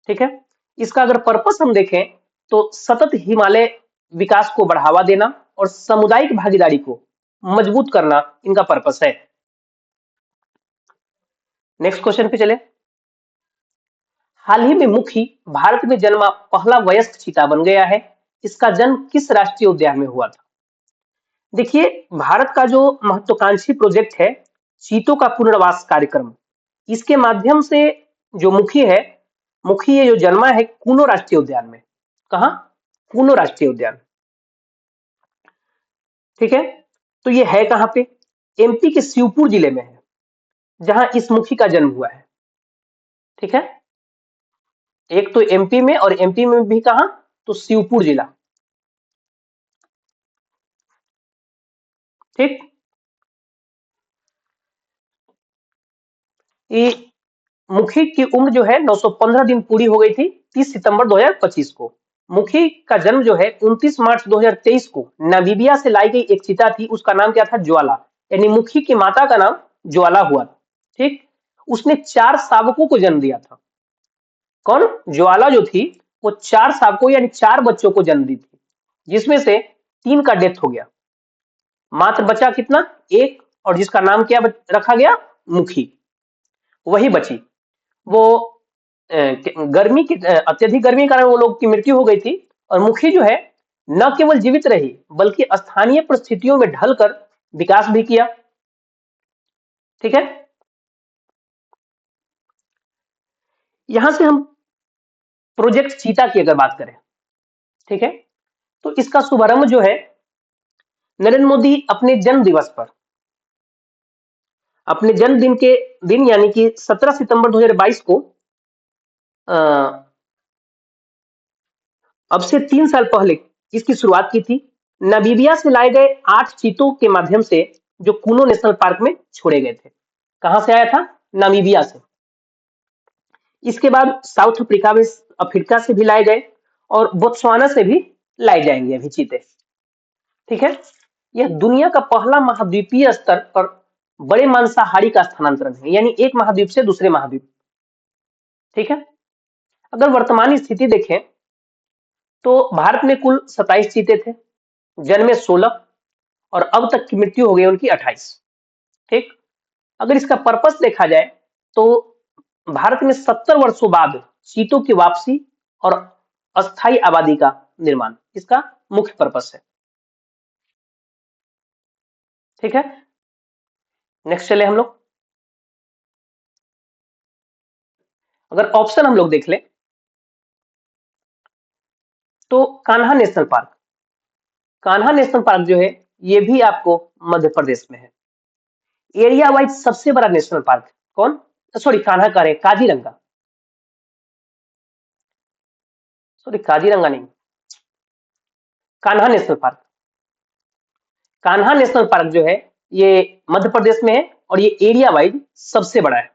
ठीक है। इसका अगर पर्पस हम देखें तो सतत हिमालय विकास को बढ़ावा देना और सामुदायिक भागीदारी को मजबूत करना इनका पर्पस है। नेक्स्ट क्वेश्चन पे चले। हाल ही में मुखी भारत में जन्मा पहला वयस्क चीता बन गया है। इसका जन्म किस राष्ट्रीय उद्यान में हुआ था? देखिए, भारत का जो महत्वाकांक्षी प्रोजेक्ट है चीतों का पुनर्वास कार्यक्रम, इसके माध्यम से जो मुखी है, मुखी ये जो जन्मा है कूनो राष्ट्रीय उद्यान में। कहा? कूनो राष्ट्रीय उद्यान। ठीक है। तो ये है कहां पे? एमपी के शिवपुर जिले में है, जहां इस मुखी का जन्म हुआ है। ठीक है। एक तो एमपी में, और एमपी में भी कहां, तो शिवपुर जिला। ठीक। ये मुखी की उम्र जो है 915 दिन पूरी हो गई थी 30 सितंबर 2025 को। मुखी का जन्म जो है 29 मार्च 2023 को नामीबिया से लाई गई एक चीता थी, उसका नाम क्या था, ज्वाला। यानी मुखी की माता का नाम ज्वाला हुआ। ठीक। उसने 4 शावकों को जन्म दिया था। कौन, ज्वाला जो थी, वो 4 शावकों यानी 4 बच्चों को जन्म दी थी, जिसमें से 3 का डेथ हो गया। मात्र बचा कितना, एक, और जिसका नाम क्या रखा गया, मुखी, वही बची। वो गर्मी की अत्यधिक गर्मी के कारण वो लोग की मृत्यु हो गई थी। और मुखी जो है न केवल जीवित रही, बल्कि स्थानीय परिस्थितियों में ढलकर विकास भी किया। ठीक है। यहां से हम प्रोजेक्ट चीता की अगर बात करें, ठीक है, तो इसका शुभारंभ जो है नरेंद्र मोदी अपने जन्म दिवस पर, अपने जन्मदिन के दिन यानी कि 17 सितंबर 2022 को, अ, अब से 3 साल पहले इसकी शुरुआत की थी। नामीबिया से लाए गए 8 चीतों के माध्यम से, जो कुनो नेशनल पार्क में छोड़े गए थे। कहां से आया था, नामीबिया से। इसके बाद साउथ अफ्रीका से भी लाए गए, और बोत्सवाना से भी लाए जाएंगे अभी चीते। ठीक है। यह दुनिया का पहला महाद्वीपीय स्तर पर बड़े मांसाहारी का स्थानांतरण है, यानी एक महाद्वीप से दूसरे महाद्वीप। ठीक है। अगर वर्तमान स्थिति देखें तो भारत में कुल 27 चीते थे, जन्मे 16, और अब तक की मृत्यु हो गई उनकी 28। ठीक। अगर इसका पर्पस देखा जाए तो भारत में 70 वर्षों बाद चीतों की वापसी और अस्थायी आबादी का निर्माण इसका मुख्य पर्पस है। ठीक है। नेक्स्ट चले हम लोग। अगर ऑप्शन हम लोग देख ले तो Kanha national park, Kanha national park जो है ये भी आपको मध्य प्रदेश में है। एरिया वाइज सबसे बड़ा नेशनल पार्क कौन, सॉरी कान्हा का रहे, काजीरंगा, सॉरी काजीरंगा नहीं, Kanha national park. Kanha national park जो है ये मध्य प्रदेश में है, और ये एरिया वाइज सबसे बड़ा है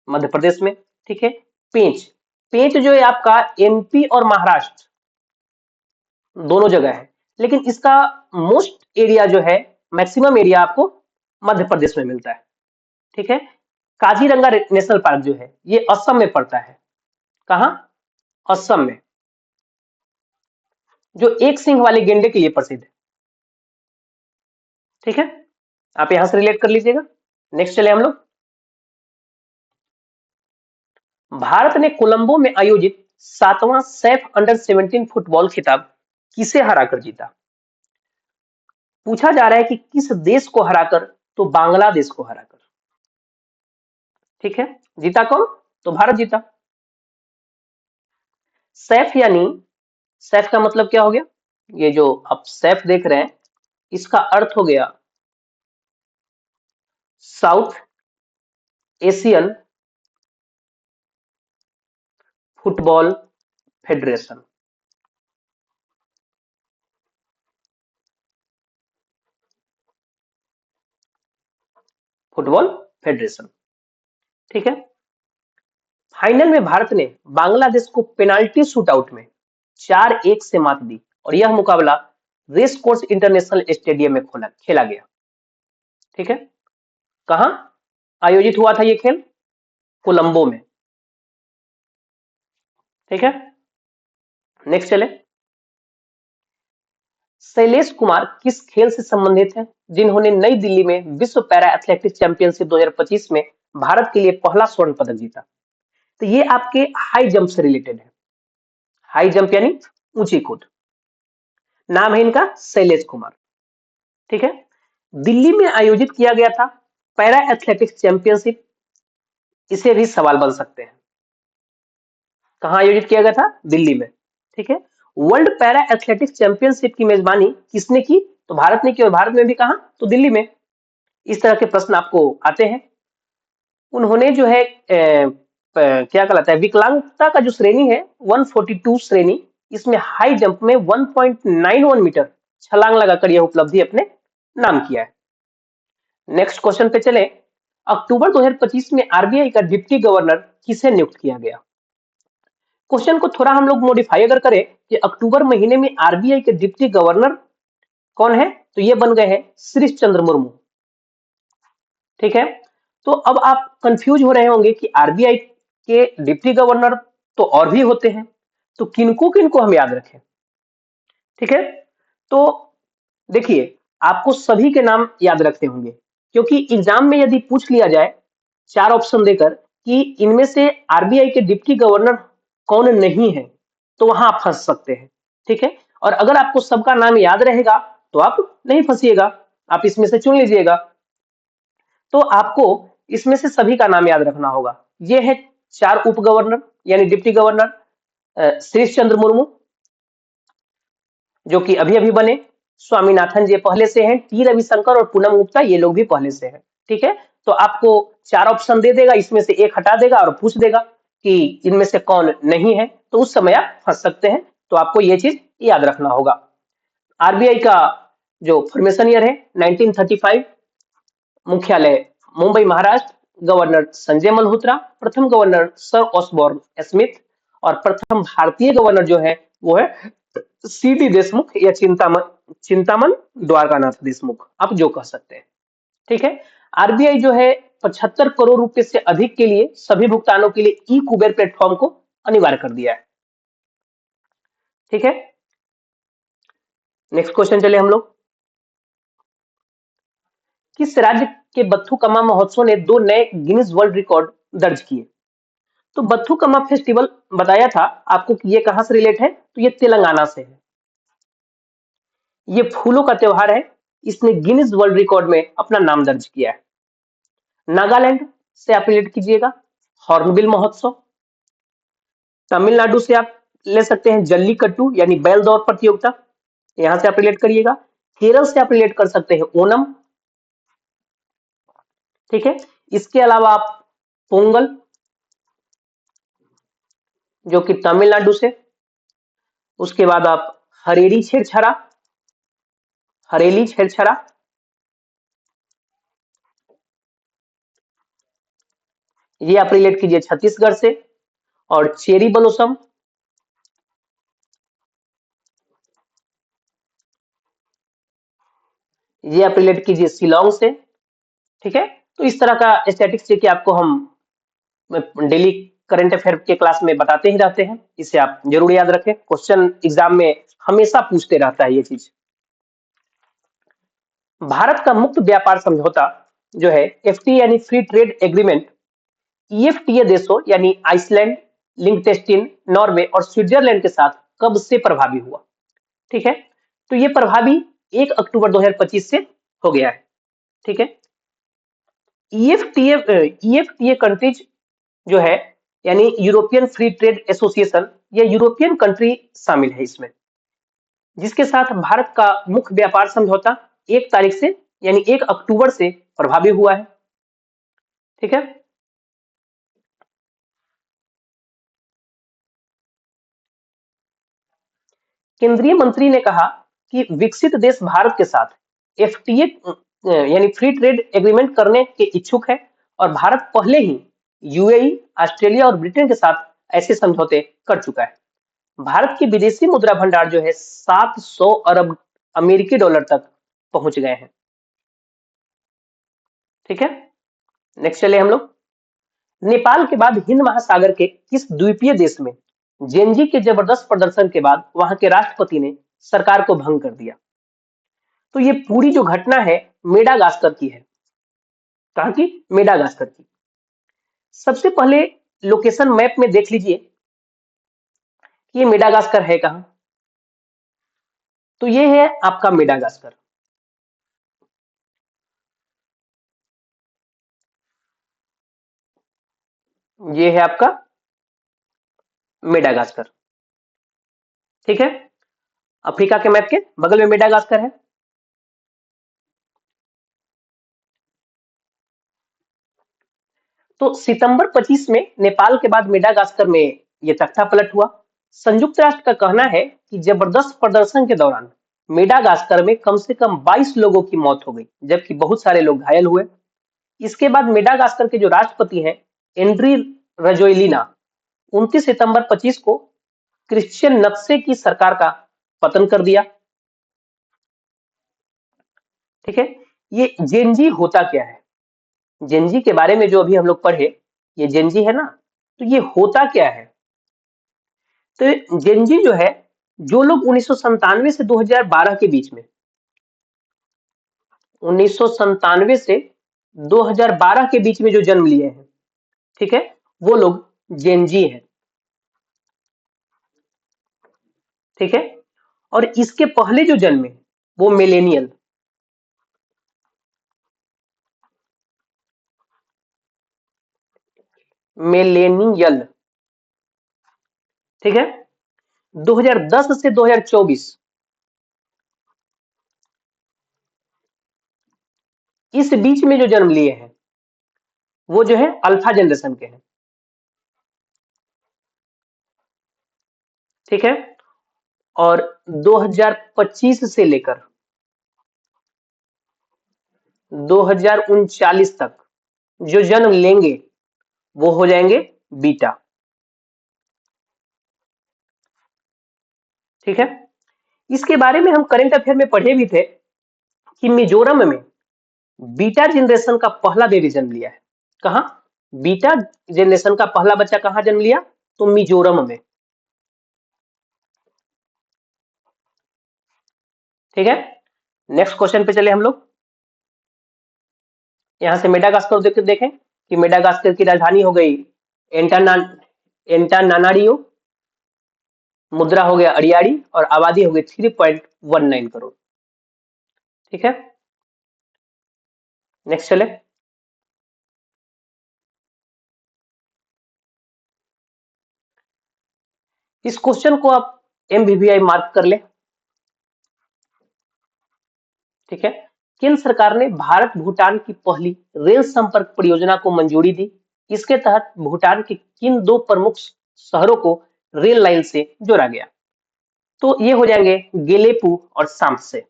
मध्य प्रदेश में। ठीक है। पेंच, पेंच जो है आपका एमपी और महाराष्ट्र दोनों जगह है, लेकिन इसका मोस्ट एरिया जो है, मैक्सिमम एरिया आपको मध्य प्रदेश में मिलता है। ठीक है। काजीरंगा नेशनल पार्क जो है ये असम में पड़ता है। कहां, असम में, जो एक सिंह वाले गेंडे के लिए प्रसिद्ध है। ठीक है। आप यहां से रिलेट कर लीजिएगा। नेक्स्ट चले हम लोग। भारत ने कोलंबो में आयोजित 7वां सैफ अंडर 17 फुटबॉल खिताब किसे हराकर जीता। पूछा जा रहा है कि किस देश को हराकर, तो बांग्लादेश को हराकर। ठीक है। जीता कौन, तो भारत जीता। सैफ यानी, सैफ का मतलब क्या हो गया, ये जो आप सैफ देख रहे हैं इसका अर्थ हो गया south Asian football federation. Football federation. ठीक है। फाइनल में भारत ने बांग्लादेश को पेनाल्टी शूटआउट में 4-1 से मात दी, और यह मुकाबला रेस कोर्स इंटरनेशनल स्टेडियम में खेला गया। ठीक है। कहां आयोजित हुआ था ये खेल, कोलंबो में। ठीक है। नेक्स्ट चले। शैलेश कुमार किस खेल से संबंधित हैं, जिन्होंने नई दिल्ली में विश्व पैरा एथलेटिक्स चैंपियनशिप 2025 में भारत के लिए पहला स्वर्ण पदक जीता। तो ये आपके हाई जंप से रिलेटेड है। हाई जंप यानी ऊंची कूद। नाम है इनका शैलेश कुमार। ठीक है। दिल्ली में आयोजित किया गया था पैरा एथलेटिक्स चैंपियनशिप, इसे भी सवाल बन सकते हैं। कहां आयोजित किया गया था, दिल्ली में। ठीक है। वर्ल्ड पैरा एथलेटिक्स चैंपियनशिप की मेजबानी किसने की, तो भारत ने की, और भारत में भी कहा, तो दिल्ली में। इस तरह के प्रश्न आपको आते हैं। उन्होंने जो है क्या कहलाता है, विकलांगता का जो श्रेणी है 142 श्रेणी, इसमें हाई जंप में 1.91 मीटर छलांग लगाकर यह उपलब्धि अपने नाम किया है। नेक्स्ट क्वेश्चन पे चले। अक्टूबर 2025 में आरबीआई का डिप्टी गवर्नर किसे नियुक्त किया गया? क्वेश्चन को थोड़ा हम लोग मॉडिफाई अगर करें कि अक्टूबर महीने में आरबीआई के डिप्टी गवर्नर कौन है, तो ये बन गए हैं श्रीश चंद्र मुर्मू। ठीक है, तो अब आप कंफ्यूज हो रहे होंगे कि आरबीआई के डिप्टी गवर्नर तो और भी होते हैं, तो किनको किनको हम याद रखें? ठीक है, तो देखिए, आपको सभी के नाम याद रखने होंगे, क्योंकि एग्जाम में यदि पूछ लिया जाए चार ऑप्शन देकर कि इनमें से आरबीआई के डिप्टी गवर्नर कौन नहीं है, तो वहां आप फंस सकते हैं। ठीक है, और अगर आपको सबका नाम याद रहेगा तो आप नहीं फंसिएगा, आप इसमें से चुन लीजिएगा। तो आपको इसमें से सभी का नाम याद रखना होगा। ये है चार उप गवर्नर यानी डिप्टी गवर्नर। श्रीश चंद्र मुर्मू जो कि अभी अभी बने, स्वामीनाथन जी पहले से हैं, टी रविशंकर और पूनम गुप्ता ये लोग भी पहले से हैं। ठीक है, तो आपको चार ऑप्शन दे देगा, इसमें से एक हटा देगा और पूछ देगा कि इनमें से कौन नहीं है, तो उस समय आप फंस सकते हैं। तो आपको ये चीज याद रखना होगा। आरबीआई का जो फॉर्मेशन ईयर है 1935, मुख्यालय मुंबई महाराष्ट्र, गवर्नर संजय मल्होत्रा, प्रथम गवर्नर सर ऑसबॉर्न स्मिथ और प्रथम भारतीय गवर्नर जो है वो है सीडी देशमुख या चिंतामन चिंतामन द्वारकानाथ देशमुख, आप जो कह सकते हैं। ठीक है, आरबीआई जो है 75 करोड़ रुपए से अधिक के लिए सभी भुगतानों के लिए ई कुबेर प्लेटफॉर्म को अनिवार्य कर दिया है। ठीक है, नेक्स्ट क्वेश्चन चले हम लोग। किस राज्य के बथुकम्मा महोत्सव ने दो नए गिनीज वर्ल्ड रिकॉर्ड दर्ज किए? तो बथुकम्मा फेस्टिवल बताया था आपको कि ये कहां से रिलेट है, तो ये तेलंगाना से है। ये फूलों का त्योहार है, इसने गिनीज वर्ल्ड रिकॉर्ड में अपना नाम दर्ज किया है। नागालैंड से आप रिलेट कीजिएगा, हॉर्नबिल महोत्सव। तमिलनाडु से आप ले सकते हैं जल्लीकट्टू यानी बैल दौड़ प्रतियोगिता, यहां से आप रिलेट करिएगा। केरल से आप रिलेट कर सकते हैं ओनम। ठीक है, इसके अलावा आप पोंगल जो कि तमिलनाडु से, उसके बाद आप हरेली छेड़छाड़ा, हरेली छेड़छाड़ा, ये आप रिलेट कीजिए छत्तीसगढ़ से। और चेरी ब्लॉसम, ये आप रिलेट कीजिए शिलोंग से। ठीक है, तो इस तरह का स्टैटिक्स देखिए आपको हम डेली करंट अफेयर के क्लास में बताते ही रहते हैं, इसे आप जरूर याद रखें, क्वेश्चन एग्जाम में हमेशा पूछते रहता है ये चीज। भारत का मुक्त व्यापार समझौता जो है एफटी यानी फ्री ट्रेड एग्रीमेंट, ईएफटीए देशों यानी आइसलैंड, लिंक्टेस्टीन, नॉर्वे और स्विट्जरलैंड के साथ कब से प्रभावी हुआ? ठीक है, तो ये प्रभावी 1 अक्टूबर 2025 से हो गया है। ठीक है, ईएफटीए ईएफटीए कंट्रीज जो है यानी यूरोपियन फ्री ट्रेड एसोसिएशन, या यूरोपियन कंट्री शामिल है इसमें, जिसके साथ भारत का मुख्य व्यापार समझौता 1 तारीख से यानी 1 अक्टूबर से प्रभावी हुआ है। ठीक है, केंद्रीय मंत्री ने कहा कि विकसित देश भारत के साथ एफटीए यानी फ्री ट्रेड एग्रीमेंट करने के इच्छुक है, और भारत पहले ही यूएई, ऑस्ट्रेलिया और ब्रिटेन के साथ ऐसे समझौते कर चुका है। भारत के विदेशी मुद्रा भंडार जो है 700 अरब अमेरिकी डॉलर तक पहुंच गए हैं। ठीक है, नेक्स्ट चले हम लोग। नेपाल के बाद हिंद महासागर के किस द्वीपीय देश में जेनजी के जबरदस्त प्रदर्शन के बाद वहां के राष्ट्रपति ने सरकार को भंग कर दिया? तो ये पूरी जो घटना है मेडागास्कर की है। कहां की? मेडागास्कर की। सबसे पहले लोकेशन मैप में देख लीजिए कि ये मेडागास्कर है कहां, तो ये है आपका मेडागास्कर। ये है आपका मेडागास्कर। ठीक है, अफ्रीका के मैप के बगल में मेडागास्कर है। तो सितंबर 25 में नेपाल के बाद मेडागास्कर में ये तख्ता पलट हुआ। संयुक्त राष्ट्र का कहना है कि जबरदस्त प्रदर्शन के दौरान मेडागास्कर में कम से कम 22 लोगों की मौत हो गई, जबकि बहुत सारे लोग घायल हुए। इसके बाद मेडागास्कर के जो राष्ट्रपति हैं, एंड्री रजोइलिना, 29 सितंबर 25 को क्रिश्चियन नक्शे की सरकार का पतन कर दिया। ठीक है, ये जेनजी होता क्या है? जेनजी के बारे में जो अभी हम लोग पढ़े, ये जेनजी है ना, तो ये होता क्या है? तो जेनजी जो है, जो लोग 1997 से 2012 के बीच में, 1997 से 2012 के बीच में जो जन्म लिए हैं, ठीक है, वो लोग जेनजी हैं। ठीक है, और इसके पहले जो जन्मे वो मिलेनियल। मिलेनियल, ठीक है, 2010 से 2024 इस बीच में जो जन्म लिए हैं वो जो है अल्फा जनरेशन के हैं। ठीक है, और 2025 से लेकर 2039 तक जो जन्म लेंगे वो हो जाएंगे बीटा। ठीक है, इसके बारे में हम करंट अफेयर में पढ़े भी थे कि मिजोरम में बीटा जनरेशन का पहला बेबी जन्म लिया है। कहा? बीटा जनरेशन का पहला बच्चा कहां जन्म लिया? तो मिजोरम में। ठीक है, नेक्स्ट क्वेश्चन पे चले हम लोग। यहां से मेडागास्कर देखें कि मेडागास्कर की राजधानी हो गई एंटानानारियो, मुद्रा हो गया अरियाड़ी, और आबादी हो गई 3.19 करोड़। ठीक है, नेक्स्ट चले। इस क्वेश्चन को आप MVVI मार्क कर ले। ठीक है, केंद्र सरकार ने भारत भूटान की पहली रेल संपर्क परियोजना को मंजूरी दी। इसके तहत भूटान के किन दो प्रमुख शहरों को रेल लाइन से जोड़ा गया? तो ये हो जाएंगे गेलेपू और साम्से।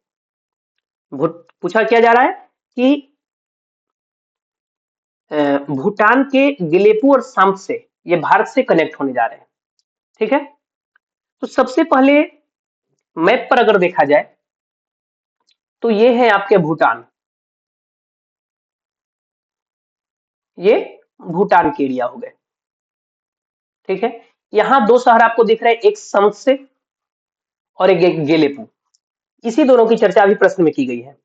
पूछा क्या जा रहा है कि भूटान के गेलेपू और साम्से ये भारत से कनेक्ट होने जा रहे हैं। ठीक है, तो सबसे पहले मैप पर अगर देखा जाए तो ये है आपके भूटान, ये भूटान के एरिया हो गए। ठीक है, यहां दो शहर आपको दिख रहे हैं, एक साम्से और एक गेलेपू। इसी दोनों की चर्चा अभी प्रश्न में की गई है।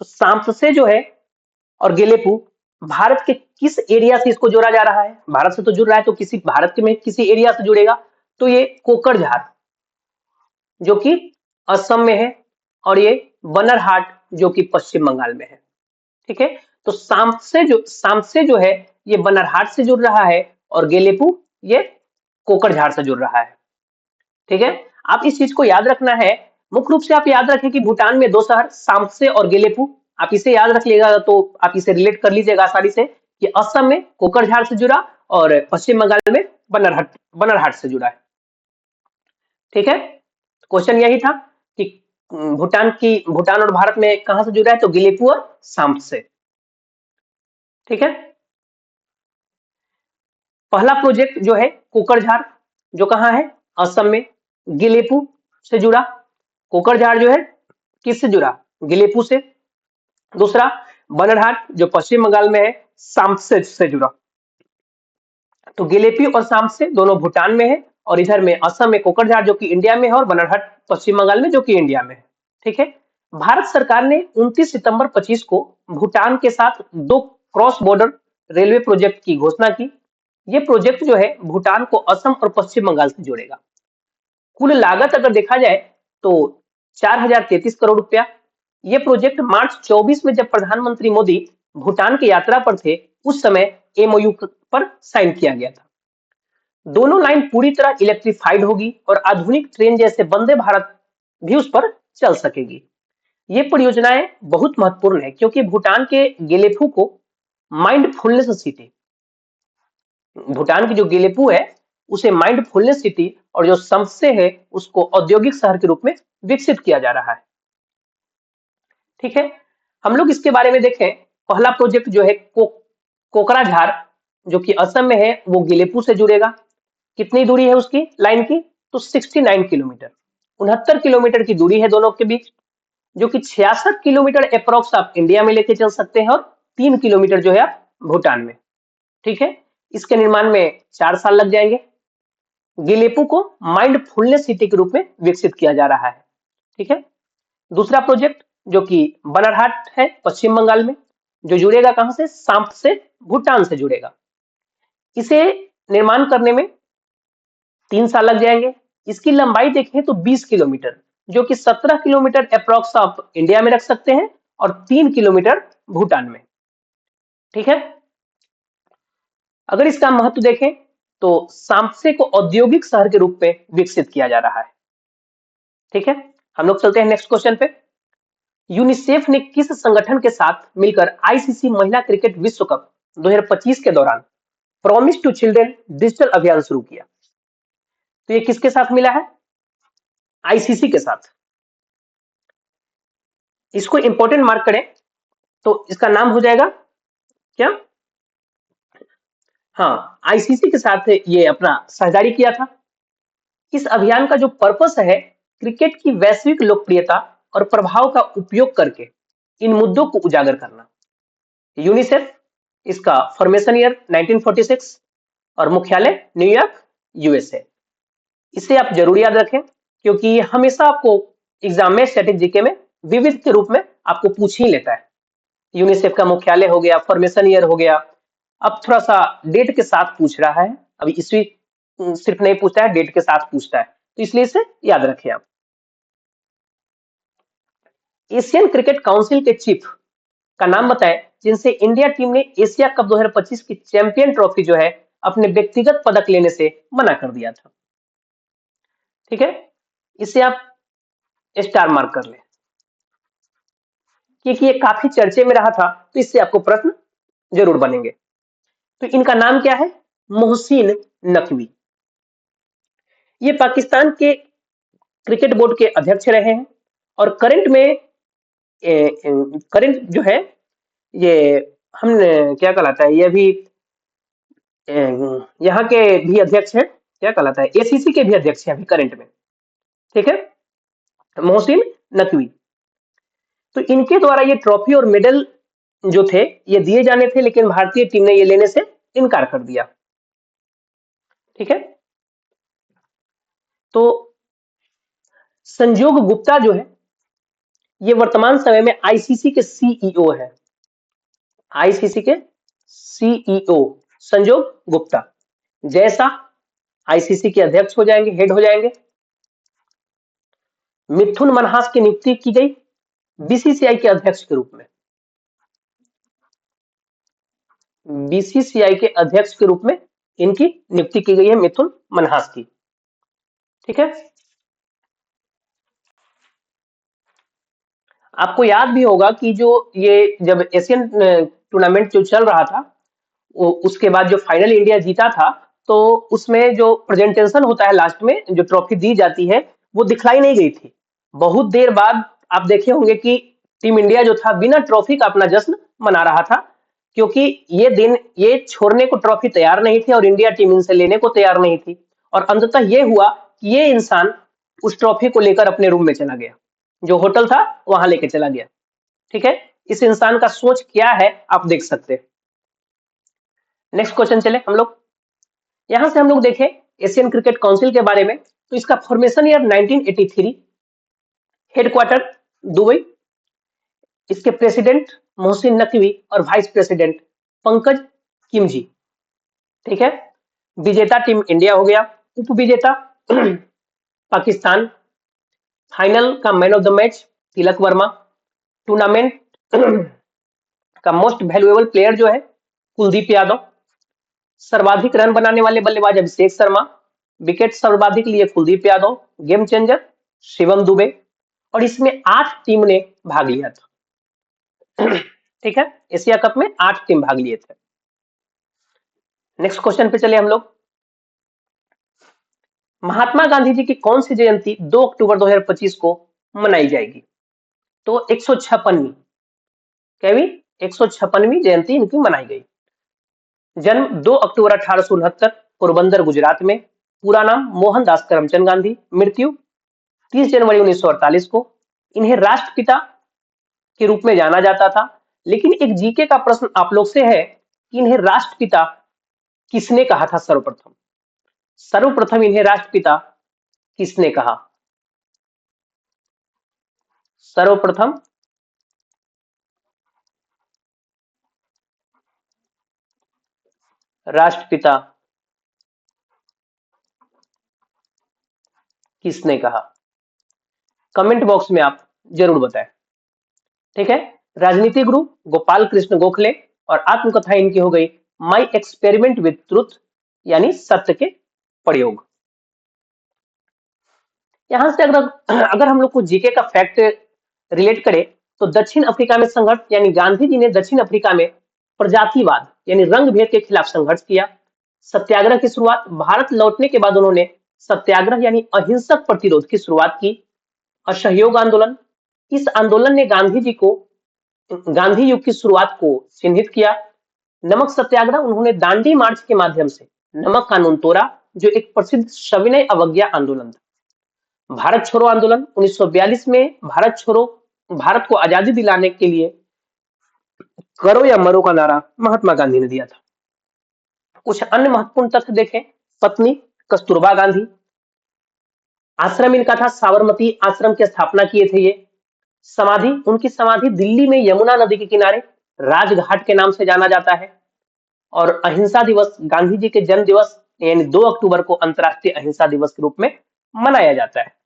तो साम्से जो है और गेलेपू, भारत के किस एरिया से इसको जोड़ा जा रहा है? भारत से तो जुड़ रहा है, तो किसी भारत के में किसी एरिया से जुड़ेगा, तो ये कोकरझार जो कि असम में है, और ये बनरहाट जो कि पश्चिम बंगाल में है। ठीक है, तो साम्से जो है ये बनरहाट से जुड़ रहा है, और गेलेपू ये कोकरझार से जुड़ रहा है। ठीक है, आप इस चीज को याद रखना है। मुख्य रूप से आप याद रखें कि भूटान में दो शहर साम्से और गेलेपू, आप इसे याद रख लीजिएगा, तो आप इसे रिलेट कर लीजिएगा आसानी से कि असम में कोकरझार से जुड़ा और पश्चिम बंगाल में बनरहाट से जुड़ा है। ठीक है, क्वेश्चन यही था कि भूटान और भारत में कहां से जुड़ा है? तो गेलेपू और साम्से। ठीक है, पहला प्रोजेक्ट जो है कोकरझार, जो कहां है? असम में, गेलेपू से जुड़ा। कोकरझार जो है किससे जुड़ा? गेलेपू से। दूसरा बनरहाट जो पश्चिम बंगाल में है, साम्से से जुड़ा। तो गेलेपी और साम्से दोनों भूटान में है, और इधर में असम में कोकरझार जो कि इंडिया में है, और बनरहाट पश्चिम बंगाल में जो कि इंडिया में है। ठीक है, भारत सरकार ने 29 सितंबर 25 को भूटान के साथ दो क्रॉस बॉर्डर रेलवे प्रोजेक्ट की घोषणा की। ये प्रोजेक्ट जो है भूटान को असम और पश्चिम बंगाल से जोड़ेगा। कुल लागत अगर देखा जाए तो 4033 करोड़ रुपया। ये प्रोजेक्ट मार्च 24 में जब प्रधानमंत्री मोदी भूटान की यात्रा पर थे, उस समय MOU पर साइन किया गया था। दोनों लाइन पूरी तरह इलेक्ट्रिफाइड होगी, और आधुनिक ट्रेन जैसे वंदे भारत भी उस पर चल सकेगी। ये परियोजनाएं बहुत महत्वपूर्ण है, क्योंकि भूटान के गेलेफू को माइंडफुलनेस सिटी भूटान की जो गेलेपू है उसे माइंडफुलनेस सिटी और जो सम्से है उसको औद्योगिक शहर के रूप में विकसित किया जा रहा है। ठीक है, हम लोग इसके बारे में देखें। पहला प्रोजेक्ट जो है कोकराझार, जो कि असम में है, वो गेलेपू से जुड़ेगा। कितनी दूरी है उसकी लाइन की? तो 69 किलोमीटर, 69 किलोमीटर की दूरी है दोनों के बीच, जो कि 66 किलोमीटर अप्रोक्स आप इंडिया में लेके चल सकते हैं और 3 किलोमीटर जो है आप भूटान में। ठीक है, इसके निर्माण में 4 साल लग जाएंगे। गेलेपू को माइंडफुलनेस सिटी के रूप में विकसित किया जा रहा है। ठीक है, दूसरा प्रोजेक्ट जो कि बनरहाट है पश्चिम बंगाल में, जो जुड़ेगा कहां से? सांप से, भूटान से जुड़ेगा। इसे निर्माण करने में 3 साल लग जाएंगे। इसकी लंबाई देखें तो 20 किलोमीटर, जो कि 17 किलोमीटर अप्रोक्स आप इंडिया में रख सकते हैं और 3 किलोमीटर भूटान में। ठीक है, अगर इसका महत्व देखें तो सांपसे को औद्योगिक शहर के रूप में विकसित किया जा रहा है। ठीक है, हम लोग चलते हैं नेक्स्ट क्वेश्चन पे। यूनिसेफ ने किस संगठन के साथ मिलकर आईसीसी महिला क्रिकेट विश्व कप 2025 के दौरान प्रॉमिस टू चिल्ड्रन डिजिटल अभियान शुरू किया? तो ये किसके साथ मिला है? आईसीसी के साथ। इसको इंपॉर्टेंट मार्क करें तो इसका नाम हो जाएगा क्या? हाँ, आईसीसी के साथ ये अपना साझेदारी किया था। इस अभियान का जो पर्पस है, क्रिकेट की वैश्विक लोकप्रियता और प्रभाव का उपयोग करके इन मुद्दों को उजागर करना। यूनिसेफ, इसका फॉर्मेशन ईयर 1946 और मुख्यालय न्यूयॉर्क, यूएसए। इसे आप जरूर याद रखें, क्योंकि ये हमेशा आपको एग्जाम में स्टैटिक जीके में विविध के रूप में आपको पूछ ही लेता है। यूनिसेफ का मुख्यालय हो गया, फॉर्मेशन ईयर हो गया। अब थोड़ा सा डेट के साथ पूछ रहा है, अभी ईस्वी सिर्फ नहीं पूछता है, डेट के साथ पूछता है, तो इसलिए इसे याद रखें आप। एशियन क्रिकेट काउंसिल के चीफ का नाम बताएं जिनसे इंडिया टीम ने एशिया कप 2025 की चैंपियन ट्रॉफी जो है अपने व्यक्तिगत पदक लेने से मना कर दिया था। ठीक है, इसे आप स्टार मार्क कर लें, क्योंकि ये काफी चर्चे में रहा था, तो इससे आपको प्रश्न जरूर बनेंगे। तो इनका नाम क्या है? मोहसिन नकवी। ये पाकिस्तान के क्रिकेट बोर्ड के अध्यक्ष रहे हैं और करंट जो है ये हम क्या कहलाता है, ये भी यहाँ के भी अध्यक्ष हैं, क्या कहलाता है, एसीसी के भी अध्यक्ष हैं अभी करंट में। ठीक है, मोहसिन नकवी। तो इनके द्वारा ये ट्रॉफी और मेडल जो थे ये दिए जाने थे, लेकिन भारतीय टीम ने ये लेने से इनकार कर दिया। ठीक है, तो संजोग गुप्ता जो है ये वर्तमान समय में आईसीसी के सीईओ है। आईसीसी के सीईओ संजोग गुप्ता। जैसा आईसीसी के अध्यक्ष हो जाएंगे, हेड हो जाएंगे। मिथुन मनहास की नियुक्ति की गई बीसीसीआई के अध्यक्ष के रूप में। बीसीसीआई के अध्यक्ष के रूप में इनकी नियुक्ति की गई है, मिथुन मनहास की। ठीक है, आपको याद भी होगा कि जो ये जब एशियन टूर्नामेंट जो चल रहा था, उसके बाद जो फाइनल इंडिया जीता था, तो उसमें जो प्रेजेंटेशन होता है लास्ट में, जो ट्रॉफी दी जाती है, वो दिखलाई नहीं गई थी। बहुत देर बाद आप देखे होंगे कि टीम इंडिया जो था बिना ट्रॉफी का अपना जश्न मना रहा था, क्योंकि ये दिन ये छोड़ने को ट्रॉफी तैयार नहीं थे और इंडिया टीम इनसे लेने को तैयार नहीं थी। और अंततः ये हुआ कि ये इंसान उस ट्रॉफी को लेकर अपने रूम में चला गया, जो होटल था वहां लेके चला गया। ठीक है, इस इंसान का सोच क्या है आप देख सकते हैं। नेक्स्ट क्वेश्चन चले हम लोग, यहां से हम लोग देखें एशियन क्रिकेट काउंसिल के बारे में। तो इसका फॉर्मेशन ईयर 1983, हेडक्वार्टर दुबई। इसके प्रेसिडेंट मोहसिन नकवी और वाइस प्रेसिडेंट पंकज किमजी। ठीक है, विजेता टीम इंडिया हो गया, उप विजेता पाकिस्तान। फाइनल का man of the match Tilak Varma. Tournament का मोस्ट वैल्यूएबल प्लेयर जो है कुलदीप यादव। सर्वाधिक रन बनाने वाले बल्लेबाज अभिषेक शर्मा। विकेट सर्वाधिक लिए कुलदीप यादव। Game changer Shivam Dube. और इसमें 8 टीम ने भाग लिया था। ठीक है, एशिया कप में 8 टीम भाग लिए थे। नेक्स्ट क्वेश्चन पे चले हम लोग। महात्मा गांधी जी की कौन सी जयंती 2 अक्टूबर 2025 को मनाई जाएगी? तो 156वीं, कैवी 156वीं जयंती इनकी मनाई गई। जन्म 2 अक्टूबर 1869 पोरबंदर गुजरात में। पूरा नाम मोहनदास करमचंद गांधी। मृत्यु 30 जनवरी 1948 को। इन्हें राष्ट्रपिता के रूप में जाना जाता था। लेकिन एक जीके का प्रश्न आप लोग से है कि इन्हें राष्ट्रपिता किसने कहा था सर्वप्रथम? सर्वप्रथम इन्हें राष्ट्रपिता किसने कहा? सर्वप्रथम राष्ट्रपिता किसने कहा? कमेंट बॉक्स में आप जरूर बताएं। ठीक है। राजनीति गुरु गोपाल कृष्ण गोखले और आत्मकथा इनकी हो गई माई एक्सपेरिमेंट विद ट्रुथ, यानी सत्य के प्रयोग। यहां से अगर हम लोग को जीके का फैक्ट रिलेट करें तो दक्षिण अफ्रीका में संघर्ष, यानी गांधी जी ने दक्षिण अफ्रीका में प्रजातिवाद यानी रंग भेद के खिलाफ संघर्ष किया। सत्याग्रह की शुरुआत, भारत लौटने के बाद उन्होंने सत्याग्रह यानी अहिंसक प्रतिरोध की शुरुआत की। असहयोग आंदोलन, इस आंदोलन ने गांधी जी को गांधी युग की शुरुआत को चिन्हित किया। नमक सत्याग्रह, उन्होंने दांडी मार्च के माध्यम से नमक कानून तोड़ा, जो एक प्रसिद्ध सविनय अवज्ञा आंदोलन था। भारत छोड़ो आंदोलन 1942 में भारत को आजादी दिलाने के लिए करो या मरो का नारा महात्मा गांधी ने दिया था। कुछ अन्य महत्वपूर्ण तथ्य देखें। पत्नी कस्तूरबा गांधी, आश्रम इनका था साबरमती आश्रम की स्थापना किए थे ये। समाधि, उनकी समाधि दिल्ली में यमुना नदी के किनारे राजघाट के नाम से जाना जाता है। और अहिंसा दिवस, गांधी जी के जन्म दिवस यानी 2 अक्टूबर को अंतर्राष्ट्रीय अहिंसा दिवस के रूप में मनाया जाता है।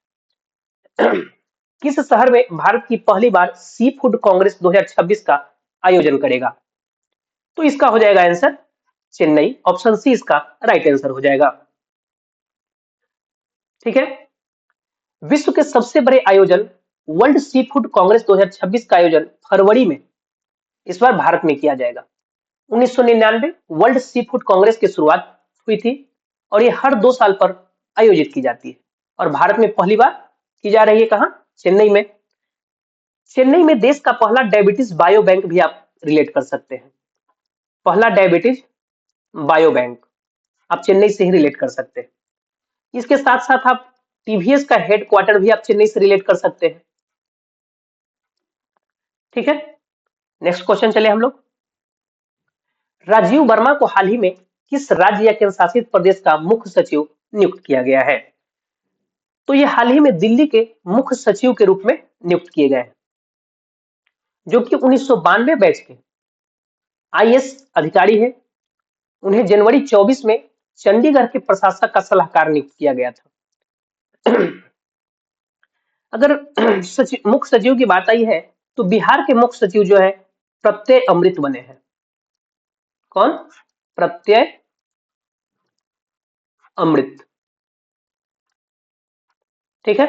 किस शहर में भारत की पहली बार सी फूड कांग्रेस 2026 का आयोजन करेगा? तो इसका हो जाएगा आंसर चेन्नई। ऑप्शन सी इसका राइट आंसर हो जाएगा। ठीक है। विश्व के सबसे बड़े आयोजन वर्ल्ड सी फूड कांग्रेस 2026 का आयोजन फरवरी में इस बार भारत में किया जाएगा। 1999 वर्ल्ड सी फूड कांग्रेस की शुरुआत हुई थी और ये हर 2 साल पर आयोजित की जाती है और भारत में पहली बार की जा रही है। कहां? चेन्नई में। चेन्नई में देश का पहला डायबिटीज बायो बैंक भी आप रिलेट कर सकते हैं। पहला डायबिटीज बायो बैंक आप चेन्नई से ही रिलेट कर सकते हैं। इसके साथ साथ आप टीवीएस का हेडक्वार्टर भी आप चेन्नई से रिलेट कर सकते हैं। ठीक है। नेक्स्ट क्वेश्चन चले हम लोग। राजीव वर्मा को हाल ही में किस राज्य या केंद्र शासित प्रदेश का मुख्य सचिव नियुक्त किया गया है? तो ये हाल ही में दिल्ली के मुख्य सचिव के रूप में नियुक्त किए गए हैं, जो कि 1992 बैच के आईएएस अधिकारी है। उन्हें जनवरी 24 में चंडीगढ़ के प्रशासक का सलाहकार नियुक्त किया गया था। अगर मुख्य सचिव की बात आई है तो बिहार के मुख्य सचिव जो है प्रत्यय अमृत बने हैं। कौन? प्रत्यय अमृत। ठीक है।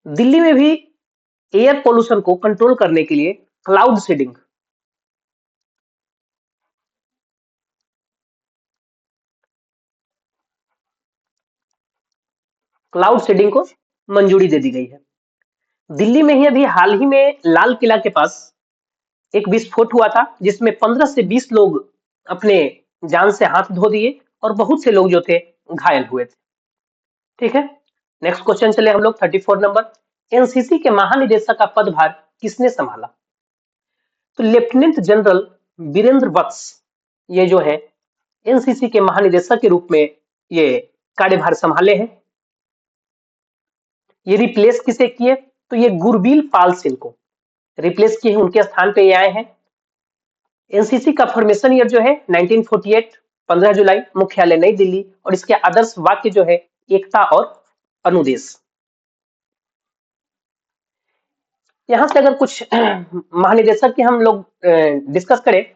दिल्ली में भी एयर पोल्यूशन को कंट्रोल करने के लिए क्लाउड सीडिंग को मंजूरी दे दी गई है। दिल्ली में ही अभी हाल ही में लाल किला के पास एक विस्फोट हुआ था जिसमें 15 से 20 लोग अपने जान से हाथ धो दिए और बहुत से लोग जो थे घायल हुए थे। ठीक है। नेक्स्ट क्वेश्चन चले हम लोग 34 नंबर। एनसीसी के महानिदेशक का पदभार किसने संभाला? तो लेफ्टिनेंट जनरल वीरेंद्र वत्स ये जो है एनसीसी के महानिदेशक के रूप में ये कार्यभार संभाले हैं। ये रिप्लेस किसे किए? तो ये गुरबील पाल सिंह को रिप्लेस किए, उनके स्थान पे ये आए हैं। एनसीसी का फॉर्मेशन ईयर जो है 1948 15 जुलाई, मुख्यालय नई दिल्ली, और इसके आदर्श वाक्य जो है एकता और अनुदेश। यहां से अगर कुछ महानिदेशक के हम लोग डिस्कस करें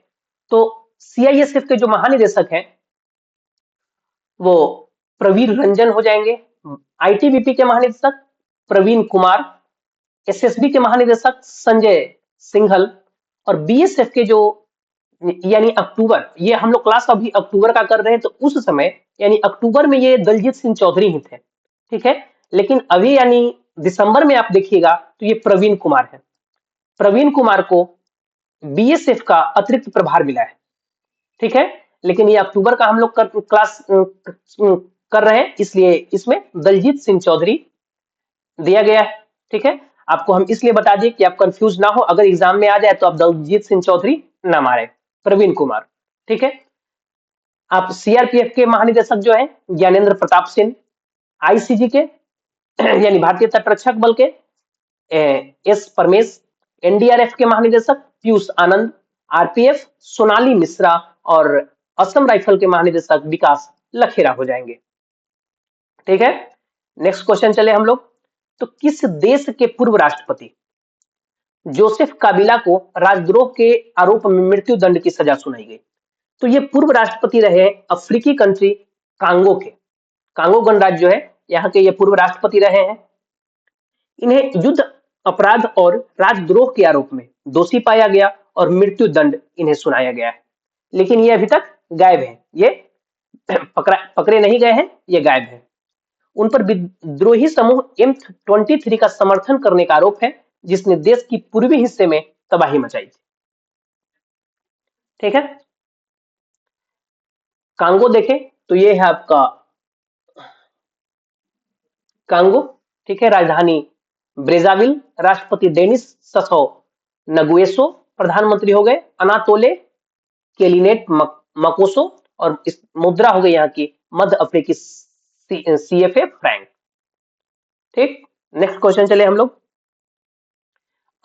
तो सीआईएसएफ के जो महानिदेशक हैं वो प्रवीण रंजन हो जाएंगे। आईटीबीपी के महानिदेशक प्रवीण कुमार, एसएसबी के महानिदेशक संजय सिंघल, और बीएसएफ के जो यानी अक्टूबर, ये हम लोग क्लास अभी अक्टूबर का कर रहे हैं, तो उस समय यानी अक्टूबर में ये दलजीत सिंह चौधरी ही थे, ठीक है। लेकिन अभी यानी दिसंबर में आप देखिएगा तो ये प्रवीण कुमार है। प्रवीण कुमार को बीएसएफ का अतिरिक्त प्रभार मिला है, ठीक है। लेकिन ये अक्टूबर का हम लोग क्लास कर रहे हैं, इसलिए इसमें दलजीत सिंह चौधरी दिया गया है, ठीक है। आपको हम इसलिए बता दिए कि आप कंफ्यूज ना हो, अगर एग्जाम में आ जाए तो आप दलजीत सिंह चौधरी ना मारे, प्रवीण कुमार, ठीक है। आप सीआरपीएफ के महानिदेशक जो है ज्ञानेंद्र प्रताप सिंह, आईसीजी के यानी भारतीय तटरक्षक बल के एस परमेश, एनडीआरएफ के महानिदेशक पीयूष आनंद, आरपीएफ सोनाली मिश्रा और असम राइफल के महानिदेशक विकास लखेरा हो जाएंगे, ठीक है। नेक्स्ट क्वेश्चन चले हम लोग। तो किस देश के पूर्व राष्ट्रपति जोसेफ काबिला को राजद्रोह के आरोप में मृत्यु दंड की सजा सुनाई गई? तो ये पूर्व राष्ट्रपति रहे अफ्रीकी कंट्री कांगो के, कांगो गणराज्य जो है यहाँ के ये पूर्व राष्ट्रपति रहे हैं। इन्हें युद्ध अपराध और राजद्रोह के आरोप में दोषी पाया गया और मृत्यु दंड इन्हें सुनाया गया है, लेकिन ये अभी तक गायब है, ये पकड़े नहीं गए हैं, ये गायब है। उन पर विद्रोही समूह M23 का समर्थन करने का आरोप है, जिसने देश की पूर्वी हिस्से में तबाही मचाई थी, ठीक है। कांगो देखें तो ये है आपका कांगो, ठीक है। राजधानी ब्रेजाविल, राष्ट्रपति डेनिस ससो नगुएसो प्रधानमंत्री हो गए, अनातोले केलिनेट मकोसो, और इस मुद्रा हो गई यहाँ की मध्य अफ्रीकी सीएफए फ्रैंक, ठीक। नेक्स्ट क्वेश्चन चले हम लोग।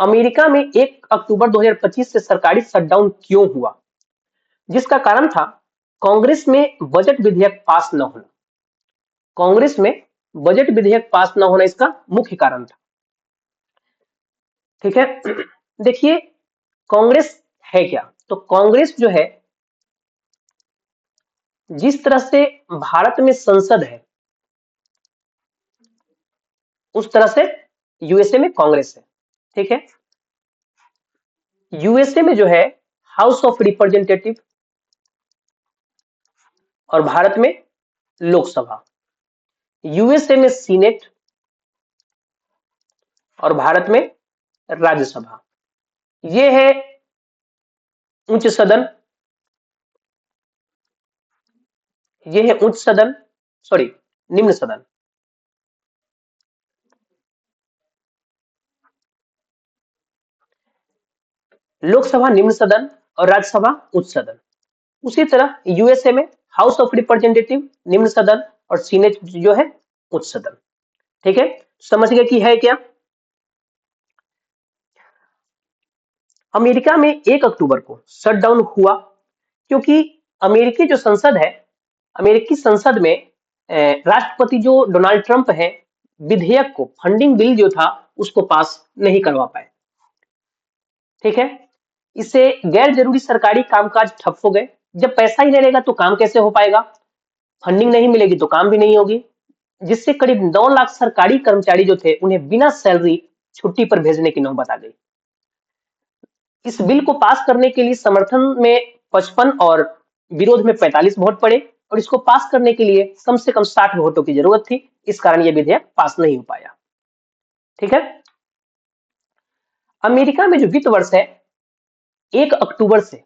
अमेरिका में 1 अक्टूबर 2025 से सरकारी शटडाउन क्यों हुआ? जिसका कारण था कांग्रेस में बजट विधेयक पास न होना, कांग्रेस में बजट विधेयक पास न होना इसका मुख्य कारण था, ठीक है। देखिए कांग्रेस है क्या, तो कांग्रेस जो है जिस तरह से भारत में संसद है उस तरह से यूएसए में कांग्रेस है, ठीक है। यूएसए में जो है हाउस ऑफ रिप्रेजेंटेटिव और भारत में लोकसभा, यूएसए में सीनेट और भारत में राज्यसभा, ये है उच्च सदन, ये है उच्च सदन, सॉरी निम्न सदन। लोकसभा निम्न सदन और राज्यसभा उच्च सदन। उसी तरह यूएसए में हाउस ऑफ रिप्रेजेंटेटिव निम्न सदन और सीनेट जो है उच्च सदन, ठीक है। समझ गए कि है क्या? अमेरिका में 1 अक्टूबर को शटडाउन हुआ क्योंकि अमेरिकी जो संसद है, अमेरिकी संसद में राष्ट्रपति जो डोनाल्ड ट्रंप है विधेयक को, फंडिंग बिल जो था उसको पास नहीं करवा पाए, ठीक है। इससे गैर जरूरी सरकारी कामकाज ठप हो गए। जब पैसा ही नहीं रहेगा तो काम कैसे हो पाएगा, फंडिंग नहीं मिलेगी तो काम भी नहीं होगी, जिससे करीब 9 लाख सरकारी कर्मचारी जो थे उन्हें बिना सैलरी छुट्टी पर भेजने की नौबत आ गई। इस बिल को पास करने के लिए समर्थन में 55 और विरोध में 45 वोट पड़े और इसको पास करने के लिए कम से कम 60 वोटों की जरूरत थी, इस कारण यह विधेयक पास नहीं हो पाया, ठीक है। अमेरिका में जो वित्त वर्ष है 1 अक्टूबर से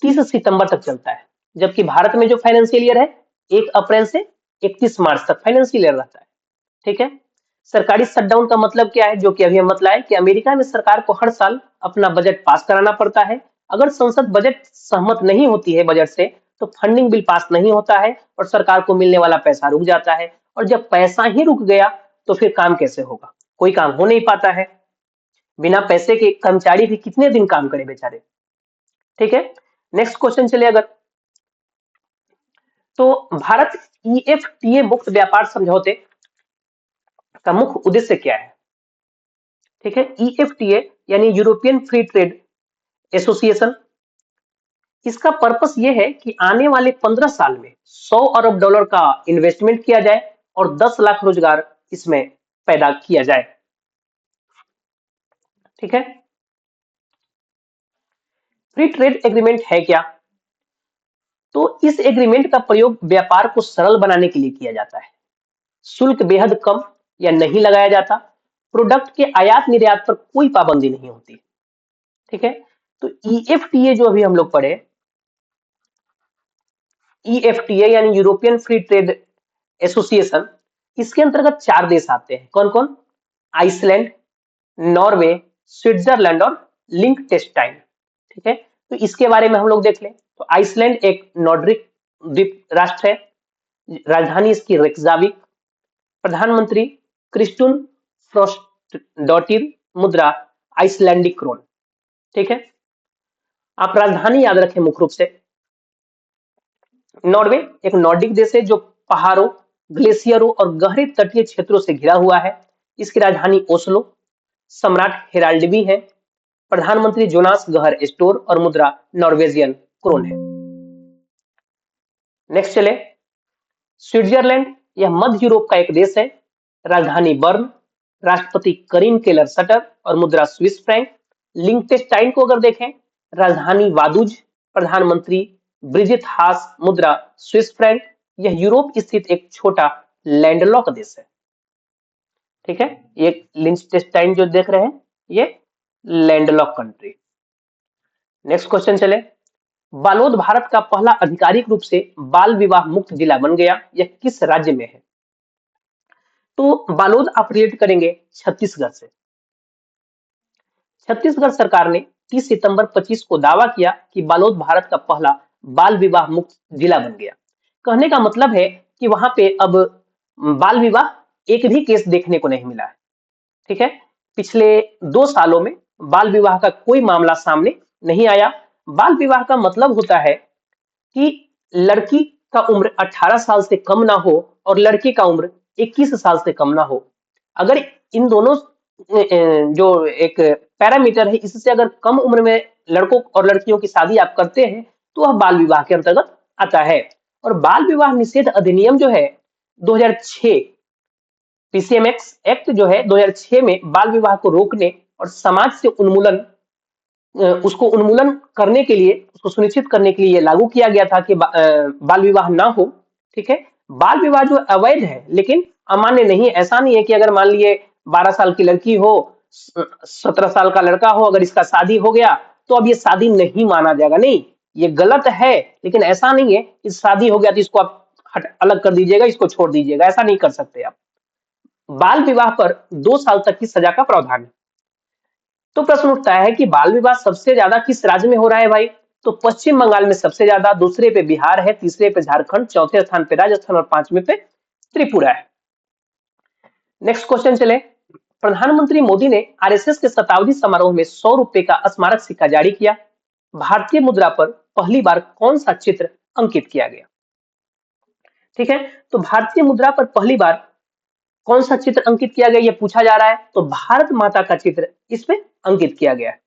30 सितंबर तक चलता है, जबकि भारत में जो फाइनेंशियल ईयर है 1 अप्रैल से 31 मार्च तक फाइनेंशियल ईयर रहता है, ठीक है। सरकारी शटडाउन का मतलब क्या है, जो कि अभी हम बतलाए कि अमेरिका में सरकार को हर साल अपना बजट पास कराना पड़ता है। अगर संसद बजट सहमत नहीं होती है बजट से तो फंडिंग बिल पास नहीं होता है और सरकार को मिलने वाला पैसा रुक जाता है, और जब पैसा ही रुक गया तो फिर काम कैसे होगा, कोई काम हो नहीं पाता है। बिना पैसे के कर्मचारी भी कितने दिन काम करे बेचारे, ठीक है। नेक्स्ट क्वेश्चन चले अगर, तो भारत ईएफटीए मुक्त व्यापार समझौते का मुख्य उद्देश्य क्या है, ठीक है। ईएफटीए यानी यूरोपियन फ्री ट्रेड एसोसिएशन, इसका पर्पस ये है कि आने वाले 15 साल में 100 अरब डॉलर का इन्वेस्टमेंट किया जाए और 10 लाख रोजगार इसमें पैदा किया जाए, ठीक है। फ्री ट्रेड एग्रीमेंट है क्या? तो इस एग्रीमेंट का प्रयोग व्यापार को सरल बनाने के लिए किया जाता है। शुल्क बेहद कम या नहीं लगाया जाता। प्रोडक्ट के आयात निर्यात पर कोई पाबंदी नहीं होती। ठीक है। तो ईएफटीए जो अभी हम लोग पढ़े, ईएफटीए यानी यूरोपियन फ्री ट्रेड एसोसिएशन, इसके अंतर्गत 4 देश आते हैं। कौन कौन? आइसलैंड, नॉर्वे, स्विट्जरलैंड और लिंक्टेनस्टाइन। ठीक है। तो इसके बारे में हम लोग देख लें। तो आइसलैंड एक नॉर्डिक द्वीप राष्ट्र है। राजधानी इसकी रेक्जाविक। प्रधानमंत्री क्रिस्टुन फ्रोस्टडोटिर। मुद्रा आइसलैंडिक क्रोन। ठीक है। आप राजधानी याद रखें मुख्य रूप से। नॉर्वे एक नॉर्डिक देश है जो पहाड़ों, ग्लेशियरों और गहरे तटीय क्षेत्रों से घिरा हुआ है। इसकी राजधानी ओस्लो। सम्राट हेराल्ड है। प्रधानमंत्री जोनास गहर स्टोर और मुद्रा नॉर्वेजियन क्रोन है। नेक्स्ट चले। स्विट्जरलैंड, यह मध्य यूरोप का एक देश है। राजधानी बर्न। राष्ट्रपति करीम केलर सटर और मुद्रा स्विस फ्रैंक। लिंक्टेनस्टाइन को अगर देखें, राजधानी वादुज। प्रधानमंत्री ब्रिजिट हास। मुद्रा स्विस फ्रैंक। यह यूरोप स्थित एक छोटा लैंडलॉक देश है। ठीक है। ये लिंक्टेनस्टाइन जो देख रहे हैं, ये लैंडलॉक कंट्री। नेक्स्ट क्वेश्चन चले। बालोद भारत का पहला आधिकारिक रूप से बाल विवाह मुक्त जिला बन गया। यह किस राज्य में है? तो बालोद आप रिलेट करेंगे छत्तीसगढ़ से। छत्तीसगढ़ सरकार ने 30 सितंबर 25 को दावा किया कि बालोद भारत का पहला बाल विवाह मुक्त जिला बन गया। कहने का मतलब है कि वहां पे अब बाल विवाह एक भी केस देखने को नहीं मिला है। ठीक है। पिछले 2 सालों में बाल विवाह का कोई मामला सामने नहीं आया। बाल विवाह का मतलब होता है कि लड़की का उम्र 18 साल से कम ना हो और लड़के का उम्र 21 साल से कम ना हो। अगर इन दोनों जो एक पैरामीटर है, इससे अगर कम उम्र में लड़कों और लड़कियों की शादी आप करते हैं तो वह बाल विवाह के अंतर्गत आता है। और बाल विवाह निषेध अधिनियम जो है 2006, पीसीएमएक्स एक्ट जो है 2006 में बाल विवाह को रोकने और समाज से उसको उन्मूलन करने के लिए, उसको सुनिश्चित करने के लिए लागू किया गया था कि बाल विवाह ना हो। ठीक है। बाल विवाह जो अवैध है लेकिन अमान्य नहीं है। ऐसा नहीं है कि अगर मान लिए 12 साल की लड़की हो, 17 साल का लड़का हो, अगर इसका शादी हो गया तो अब ये शादी नहीं माना जाएगा। नहीं, ये गलत है, लेकिन ऐसा नहीं है कि शादी हो गया तो इसको आप अलग कर दीजिएगा, इसको छोड़ दीजिएगा। ऐसा नहीं कर सकते आप। बाल विवाह पर 2 साल तक की सजा का प्रावधान है। तो प्रश्न उठता है कि बाल विवाह सबसे ज्यादा किस राज्य में हो रहा है भाई? तो पश्चिम बंगाल में सबसे ज्यादा, दूसरे पे बिहार है, तीसरे पे झारखंड, चौथे स्थान पे राजस्थान और 5वें पे त्रिपुरा है। नेक्स्ट क्वेश्चन चले। प्रधानमंत्री मोदी ने आरएसएस के शताब्दी समारोह में 100 रुपए का स्मारक सिक्का जारी किया। भारतीय मुद्रा पर पहली बार कौन सा चित्र अंकित किया गया? ठीक है। तो भारतीय मुद्रा पर पहली बार कौन सा चित्र अंकित किया गया, ये पूछा जा रहा है। तो भारत माता का चित्र इसमें अंकित किया गया है।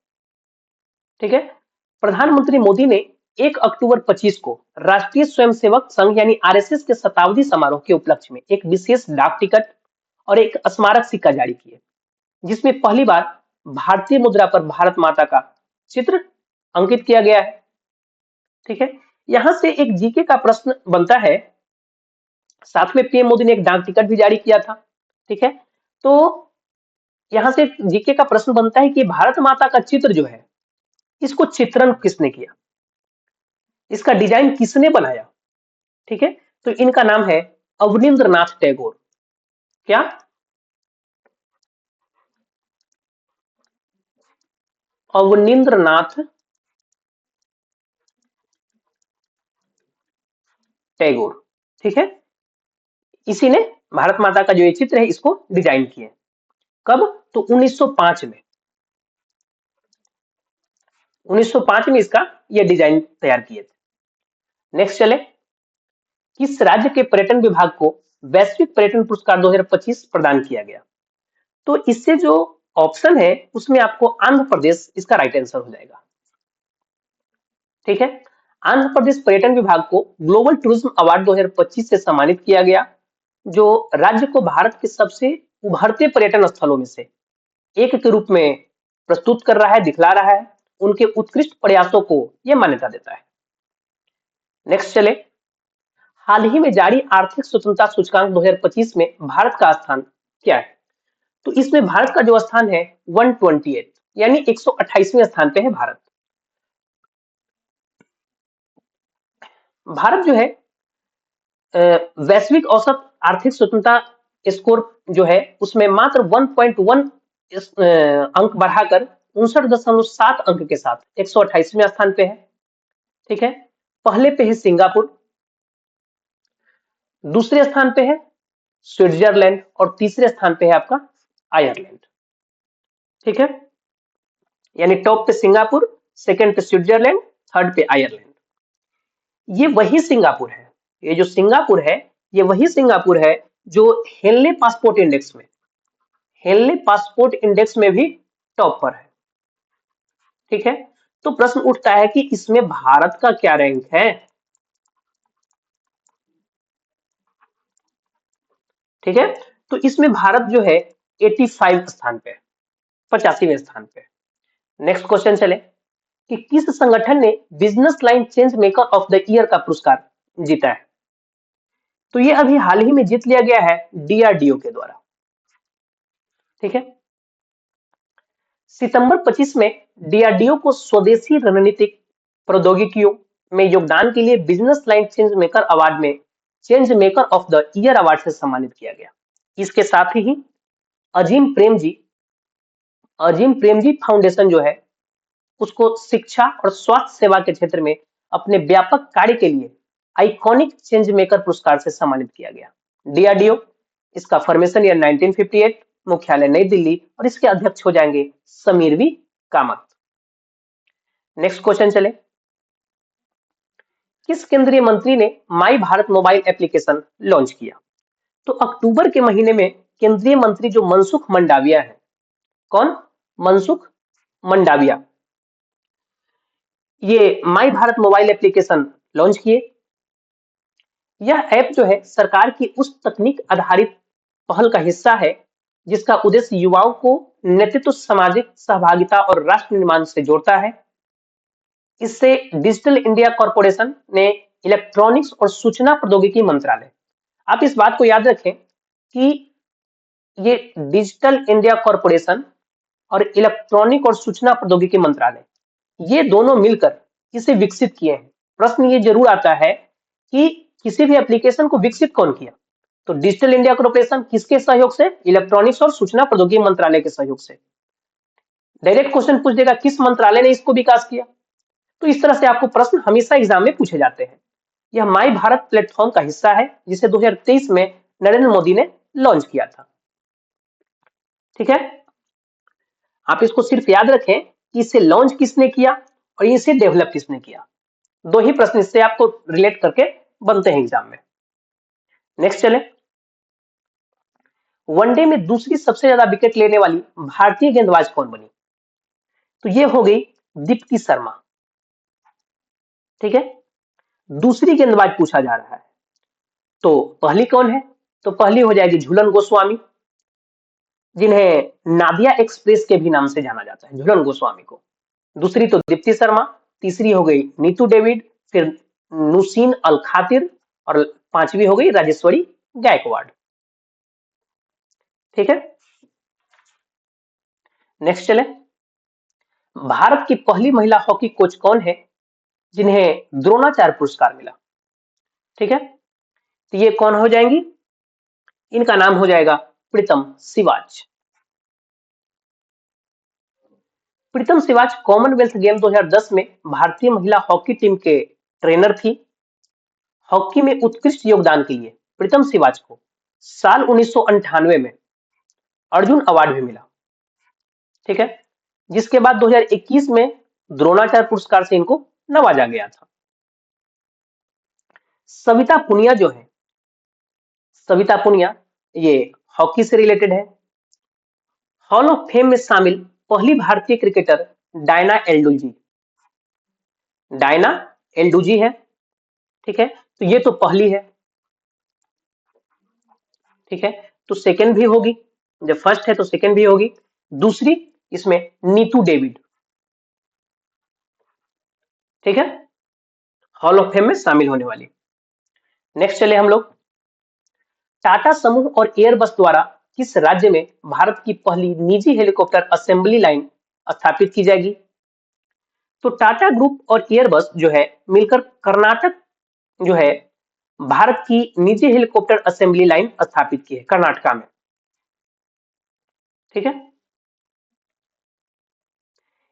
ठीक है। प्रधानमंत्री मोदी ने 1 अक्टूबर 25 को राष्ट्रीय स्वयंसेवक संघ यानी आरएसएस के शताब्दी समारोह के उपलक्ष्य में एक विशेष डाक टिकट और एक स्मारक सिक्का जारी किए, जिसमें पहली बार भारतीय मुद्रा पर भारत माता का चित्र अंकित किया गया है। ठीक है। यहां से एक जीके का प्रश्न बनता है। साथ में पीएम मोदी ने एक डाक टिकट भी जारी किया था। ठीक है। तो यहां से जीके का प्रश्न बनता है कि भारत माता का चित्र जो है, इसको चित्रण किसने किया, इसका डिजाइन किसने बनाया? ठीक है। तो इनका नाम है अवनींद्रनाथ टैगोर। क्या? अवनींद्रनाथ टैगोर। ठीक है। इसी ने भारत माता का जो ये चित्र है इसको डिजाइन किए। कब? तो 1905 में। 1905 में इसका ये डिजाइन तैयार किए थे। नेक्स्ट चले। किस राज्य के पर्यटन विभाग को वैश्विक पर्यटन पुरस्कार 2025 प्रदान किया गया? तो इससे जो ऑप्शन है उसमें आपको आंध्र प्रदेश इसका राइट आंसर हो जाएगा। ठीक है। आंध्र प्रदेश पर्यटन विभाग को ग्लोबल टूरिज्म अवार्ड 2025 से सम्मानित किया गया, जो राज्य को भारत के सबसे उभरते पर्यटन स्थलों में से एक के रूप में प्रस्तुत कर रहा है, दिखला रहा है। उनके उत्कृष्ट प्रयासों को यह मान्यता देता है। नेक्स्ट चले, हाल ही में जारी आर्थिक स्वतंत्रता सूचकांक 2025 में भारत का स्थान क्या है? तो इसमें भारत का जो स्थान है 128 यानी 128वें स्थान पे है भारत। भारत जो है वैश्विक औसत आर्थिक स्वतंत्रता स्कोर जो है उसमें मात्र 1.1 अंक बढ़ाकर 59.7 अंक के साथ 128वें स्थान पे है। ठीक है, पहले पे है सिंगापुर, दूसरे स्थान पे है स्विट्जरलैंड और तीसरे स्थान पे है आपका आयरलैंड। ठीक है, यानी टॉप पे सिंगापुर, सेकंड पे स्विट्जरलैंड, थर्ड पे आयरलैंड। ये वही सिंगापुर है, ये जो सिंगापुर है ये वही सिंगापुर है जो हेनले पासपोर्ट इंडेक्स में, हेनले पासपोर्ट इंडेक्स में भी टॉप पर है। ठीक है, तो प्रश्न उठता है कि इसमें भारत का क्या रैंक है? ठीक है, तो इसमें भारत जो है 85 स्थान पे, 85वें स्थान पे। नेक्स्ट क्वेश्चन चले कि किस संगठन ने business line change maker of the year का पुरस्कार जीता है? तो ये अभी हाल ही में जीत लिया गया है डीआरडीओ के द्वारा। ठीक है, सितंबर 25 में डीआरडीओ को स्वदेशी रणनीतिक प्रौद्योगिकियों में योगदान के लिए business line change maker award में change maker of the year award से सम्मानित किया गया। इसके साथ ही अजीम प्रेम जी अजीम प्रेम जी फाउंडेशन जो है उसको शिक्षा और स्वास्थ्य सेवा के क्षेत्र में अपने व्यापक कार्य के लिए आइकॉनिक चेंज मेकर पुरस्कार से सम्मानित किया गया। डीआरडीओ, इसका फॉर्मेशन ईयर 1958, मुख्यालय नई दिल्ली और इसके अध्यक्ष हो जाएंगे Sameer V Kamath. Next question चले, किस केंद्रीय मंत्री ने my Bharat mobile application launch किया? तो अक्टूबर के महीने में केंद्रीय मंत्री जो मनसुख मंडाविया है, कौन? मनसुख मंडाविया, ये माई भारत मोबाइल एप्लीकेशन लॉन्च किए। यह ऐप जो है सरकार की उस तकनीक आधारित पहल का हिस्सा है जिसका उद्देश्य युवाओं को नेतृत्व, सामाजिक सहभागिता और राष्ट्र निर्माण से जोड़ता है। इससे डिजिटल इंडिया कॉर्पोरेशन ने इलेक्ट्रॉनिक्स और सूचना प्रौद्योगिकी मंत्रालय, आप इस बात को याद रखें कि ये डिजिटल इंडिया कॉर्पोरेशन और इलेक्ट्रॉनिक और सूचना प्रौद्योगिकी मंत्रालय ये दोनों मिलकर इसे विकसित किए हैं। प्रश्न ये जरूर आता है कि किसी भी एप्लीकेशन को विकसित कौन किया? तो डिजिटल इंडिया कॉर्पोरेशन किसके सहयोग से? इलेक्ट्रॉनिक्स और सूचना प्रौद्योगिकी मंत्रालय के सहयोग से। डायरेक्ट क्वेश्चन पूछ देगा किस मंत्रालय ने इसको विकास किया? तो इस तरह से आपको प्रश्न हमेशा एग्जाम में पूछे जाते हैं। यह माई भारत प्लेटफॉर्म का हिस्सा है जिसे 2023 में नरेंद्र मोदी ने लॉन्च किया था। ठीक है, आप इसको सिर्फ याद रखें कि इसे लॉन्च किसने किया और इसे डेवलप किसने किया। दो ही प्रश्न इससे आपको रिलेट करके बनते हैं एग्जाम में। नेक्स्ट चले, वनडे में दूसरी सबसे ज्यादा विकेट लेने वाली भारतीय गेंदबाज कौन बनी? तो ये हो गई दीप्ति शर्मा। ठीक है, दूसरी गेंदबाज पूछा जा रहा है तो पहली कौन है? तो पहली हो जाएगी झूलन गोस्वामी, जिन्हें नादिया एक्सप्रेस के भी नाम से जाना जाता है, झूलन गोस्वामी को। दूसरी तो दीप्ति शर्मा, तीसरी हो गई नीतू डेविड, फिर नुसीन अल खातिर और पांचवी हो गई राजेश्वरी गायकवाड़। ठीक है, नेक्स्ट चले, भारत की पहली महिला हॉकी कोच कौन है जिन्हें द्रोणाचार्य पुरस्कार मिला? ठीक है, तो ये कौन हो जाएंगी? इनका नाम हो जाएगा प्रीतम सिवाच। प्रीतम सिवाच कॉमनवेल्थ गेम 2010 में भारतीय महिला हॉकी टीम के ट्रेनर थी। हॉकी में उत्कृष्ट योगदान के लिए प्रीतम सिवाच को साल 1998 में अर्जुन अवार्ड भी मिला। ठीक है, जिसके बाद 2021 में द्रोणाचार्य पुरस्कार से इनको नवाजा गया था। सविता पुनिया जो है, सविता पुनिया ये हॉकी से रिलेटेड है। हॉल ऑफ फेम में शामिल पहली भारतीय क्रिकेटर डायना एल्डूजी, डायना एल्डूजी है। ठीक है, तो ये तो पहली है। ठीक है, तो सेकंड भी होगी, जब फर्स्ट है तो सेकंड भी होगी। दूसरी इसमें नीतू डेविड, ठीक है, हॉल ऑफ फेम में शामिल होने वाली। नेक्स्ट चले हम लोग, टाटा समूह और एयरबस द्वारा किस राज्य में भारत की पहली निजी हेलीकॉप्टर असेंबली लाइन स्थापित की जाएगी? तो टाटा ग्रुप और एयरबस जो है मिलकर कर्नाटक जो है भारत की निजी हेलीकॉप्टर असेंबली लाइन स्थापित की है कर्नाटका में। ठीक है,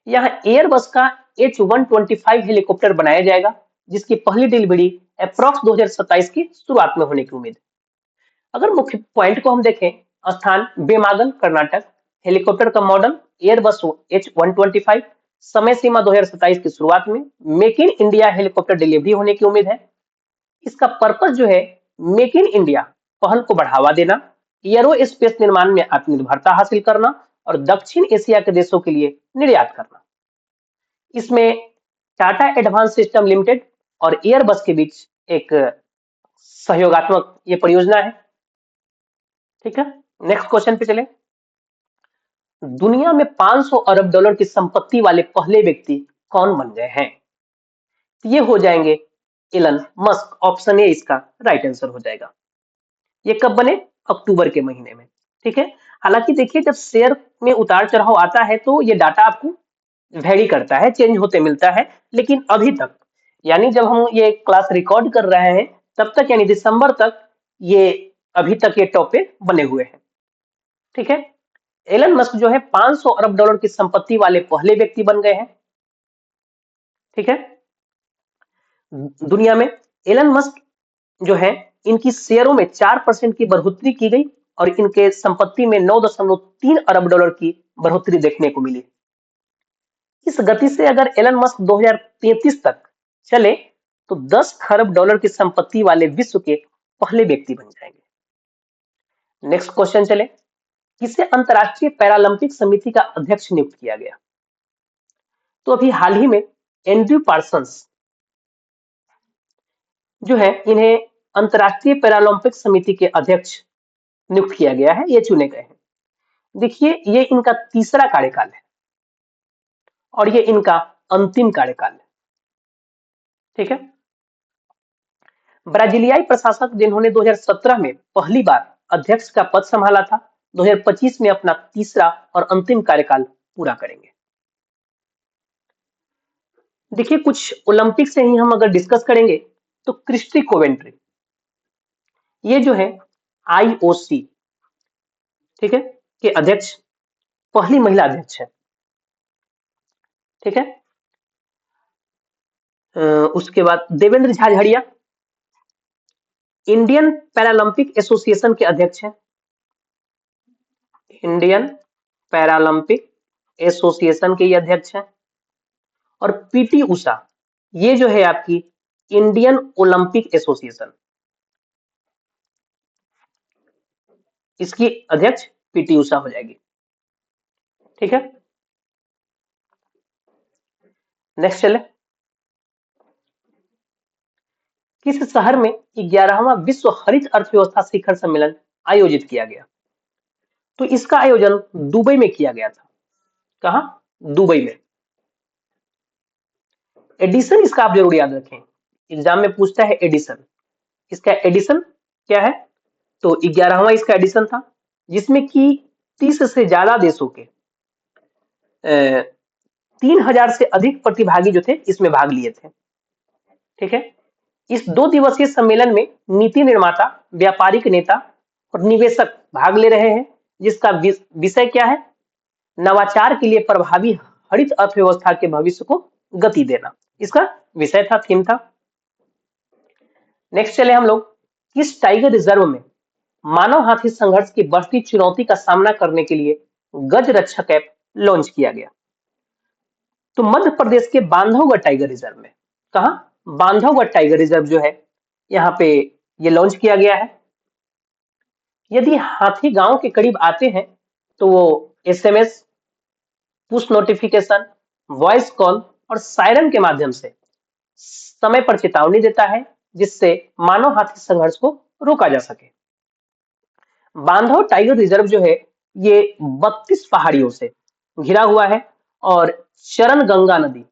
यहाँ एयरबस का H125 हेलीकॉप्टर बनाया जाएगा, जिसकी पहली डिलीवरी अप्रॉक्स 2027 की शुरुआत में होने की उम्मीद है। अगर मुख्य पॉइंट को हम देखें, स्थान बेमागन कर्नाटक, हेलीकॉप्टर का मॉडल एयरबस H125, समय सीमा 2027 की शुरुआत में, make in India helicopter delivery होने की उम्मीद है। इसका पर्पस जो है मेक इन इंडिया पहल को बढ़ावा देना, एयरो स्पेस निर्माण में आत्मनिर्भरता हासिल करना और दक्षिण एशिया के देशों के लिए निर्यात करना। इसमें टाटा एडवांस सिस्टम लिमिटेड और एयरबस के बीच एक सहयोगात्मक ये परियोजना है। ठीक है, नेक्स्ट क्वेश्चन पे चले। दुनिया में 500 अरब डॉलर की संपत्ति वाले पहले व्यक्ति कौन बन गए हैं? ये हो जाएंगे एलन मस्क, ऑप्शन ए इसका राइट आंसर हो जाएगा। ये कब बने? अक्टूबर के महीने में। ठीक है, हालांकि देखिए जब शेयर में उतार चढ़ाव आता है तो ये डाटा आपको वेरी करता है, चेंज होते मिलता है, लेकिन अभी तक यानी जब हम ये क्लास रिकॉर्ड कर रहे हैं तब तक यानी दिसंबर तक ये अभी तक ये टॉप पे बने हुए हैं। ठीक है, एलन मस्क जो है 500 अरब डॉलर की संपत्ति वाले पहले व्यक्ति बन गए हैं। ठीक है, दुनिया में एलन मस्क जो है इनकी शेयरों में 4% की बढ़ोतरी की गई और इनके संपत्ति में 9.3 अरब डॉलर की बढ़ोतरी देखने को मिली। इस गति से अगर एलन मस्क 2033 तक चले तो 10 खरब डॉलर की संपत्ति वाले विश्व के पहले व्यक्ति बन जाएंगे। नेक्स्ट क्वेश्चन चले, किसे अंतरराष्ट्रीय पैरालंपिक समिति का अध्यक्ष नियुक्त किया गया? तो अभी हाल ही में एंड्रयू पार्सन्स जो है इन्हें अंतरराष्ट्रीय पैरालंपिक समिति के अध्यक्ष नियुक्त किया गया है, ये चुने गए हैं। देखिए ये इनका तीसरा कार्यकाल है और ये इनका अंतिम कार्यकाल है। ठीक है, ब्राजीलियाई प्रशासक जिन्होंने 2017 में पहली बार अध्यक्ष का पद संभाला था, 2025 में अपना तीसरा और अंतिम कार्यकाल पूरा करेंगे। देखिए कुछ ओलंपिक से ही हम अगर डिस्कस करेंगे तो क्रिस्टी कोवेंट्री ये जो है आईओसी, ठीक है, के अध्यक्ष, पहली महिला अध्यक्ष है। ठीक है, उसके बाद Devendra Jhajharia Indian Paralympic association के अध्यक्ष हैं, इंडियन पैरालंपिक एसोसिएशन के ये अध्यक्ष हैं। और पीटी उषा ये जो है आपकी इंडियन ओलंपिक एसोसिएशन, इसकी अध्यक्ष पीटी उषा हो जाएगी। ठीक है, नेक्स्ट चले, किस शहर में 11वां विश्व हरित अर्थव्यवस्था शिखर सम्मेलन आयोजित किया गया? तो इसका आयोजन दुबई में किया गया था। कहा? दुबई में। एडिशन इसका आप जरूर याद रखें, एग्जाम में पूछता है एडिशन। इसका एडिशन क्या है? तो 11वां इसका एडिशन था, जिसमें कि 30 से ज्यादा देशों के 3000 से अधिक प्रतिभागी जो थे इसमें भाग लिए थे। ठीक है, इस 2 दिवसीय सम्मेलन में नीति निर्माता, व्यापारिक नेता और निवेशक भाग ले रहे हैं, जिसका विषय क्या है? नवाचार के लिए प्रभावी हरित अर्थव्यवस्था के भविष्य को गति देना, इसका विषय था, थीम था। नेक्स्ट चले हम लोग, किस टाइगर रिजर्व में मानव हाथी संघर्ष की बढ़ती चुनौती का सामना करने के लिए गज रक्षक ऐप लॉन्च किया गया? तो मध्य प्रदेश के बांधवगढ़ टाइगर रिजर्व में। कहा? बांधवगढ़ टाइगर रिजर्व जो है यहाँ पे ये लॉन्च किया गया है। यदि हाथी गांव के करीब आते हैं तो वो SMS, push notification, voice call और सायरन के माध्यम से समय पर चेतावनी देता है, जिससे मानव हाथी संघर्ष को रोका जा सके। बांधव टाइगर रिजर्व जो है ये 32 पहाड़ियों से घिरा हुआ है और चरण गंगा नदी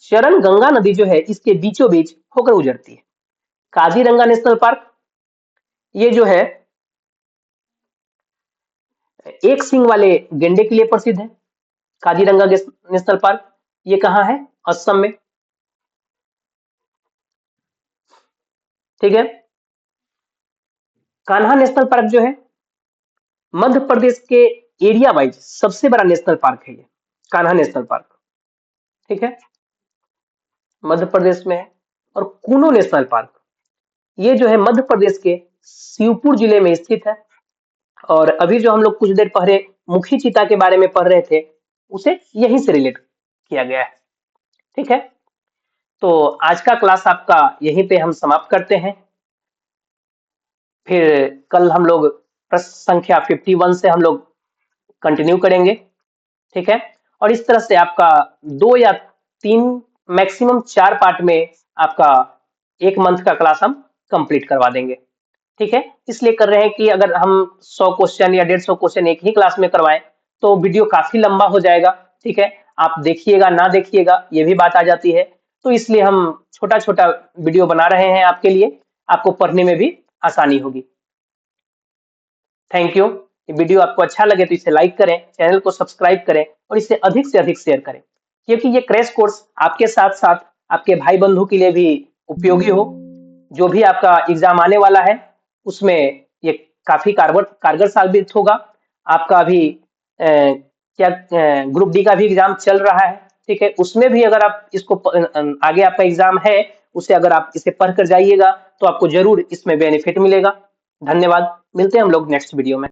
चरण गंगा नदी जो है इसके बीचों बीच होकर गुजरती है। काजीरंगा नेशनल पार्क ये जो है एक सींग वाले गेंडे के लिए प्रसिद्ध है। काजीरंगा नेशनल पार्क ये कहाँ है? असम में। ठीक है। कान्हा नेशनल पार्क जो है मध्य प्रदेश के एरिया वाइज सबसे बड़ा नेशनल पार्क है ये, कान्हा नेशनल पार्क। ठीक है, मध्य प्रदेश में है। और कूनो नेशनल पार्क ये जो है मध्य प्रदेश के शिवपुर जिले में स्थित है। और अभी जो हम लोग कुछ देर पहले मुखी चीता के बारे में पढ़ रहे थे उसे यहीं से रिलेट किया गया है। ठीक है, तो आज का क्लास आपका यहीं पे हम समाप्त करते हैं। फिर कल हम लोग प्रश्न संख्या 51 से हम लोग कंटिन्यू करेंगे। ठीक है, और इस तरह से आपका 2 या 3 मैक्सिमम 4 पार्ट में आपका 1 मंथ का क्लास हम कंप्लीट करवा देंगे। ठीक है, इसलिए कर रहे हैं कि अगर हम 100 क्वेश्चन या 150 क्वेश्चन एक ही क्लास में करवाएं तो वीडियो काफी लंबा हो जाएगा। ठीक है, आप देखिएगा ना देखिएगा ये भी बात आ जाती है, तो इसलिए हम छोटा छोटा वीडियो बना रहे हैं आपके लिए, आपको पढ़ने में भी आसानी होगी। Thank you. ये वीडियो आपको अच्छा लगे तो इसे लाइक करें, चैनल को सब्सक्राइब करें और इसे अधिक से अधिक शेयर करें, क्योंकि ये क्रैश कोर्स आपके साथ साथ आपके भाई बंधु के लिए भी उपयोगी हो। जो भी आपका एग्जाम आने वाला है उसमें ये काफी कारगर साबित होगा। आपका अभी क्या ग्रुप डी का भी एग्जाम चल रहा है। ठीक है, उसमें भी अगर आप इसको आगे आपका एग्जाम है उसे अगर आप इसे पढ़ कर जाइएगा तो आपको जरूर इसमें बेनिफिट मिलेगा। धन्यवाद, मिलते हैं हम लोग नेक्स्ट वीडियो में।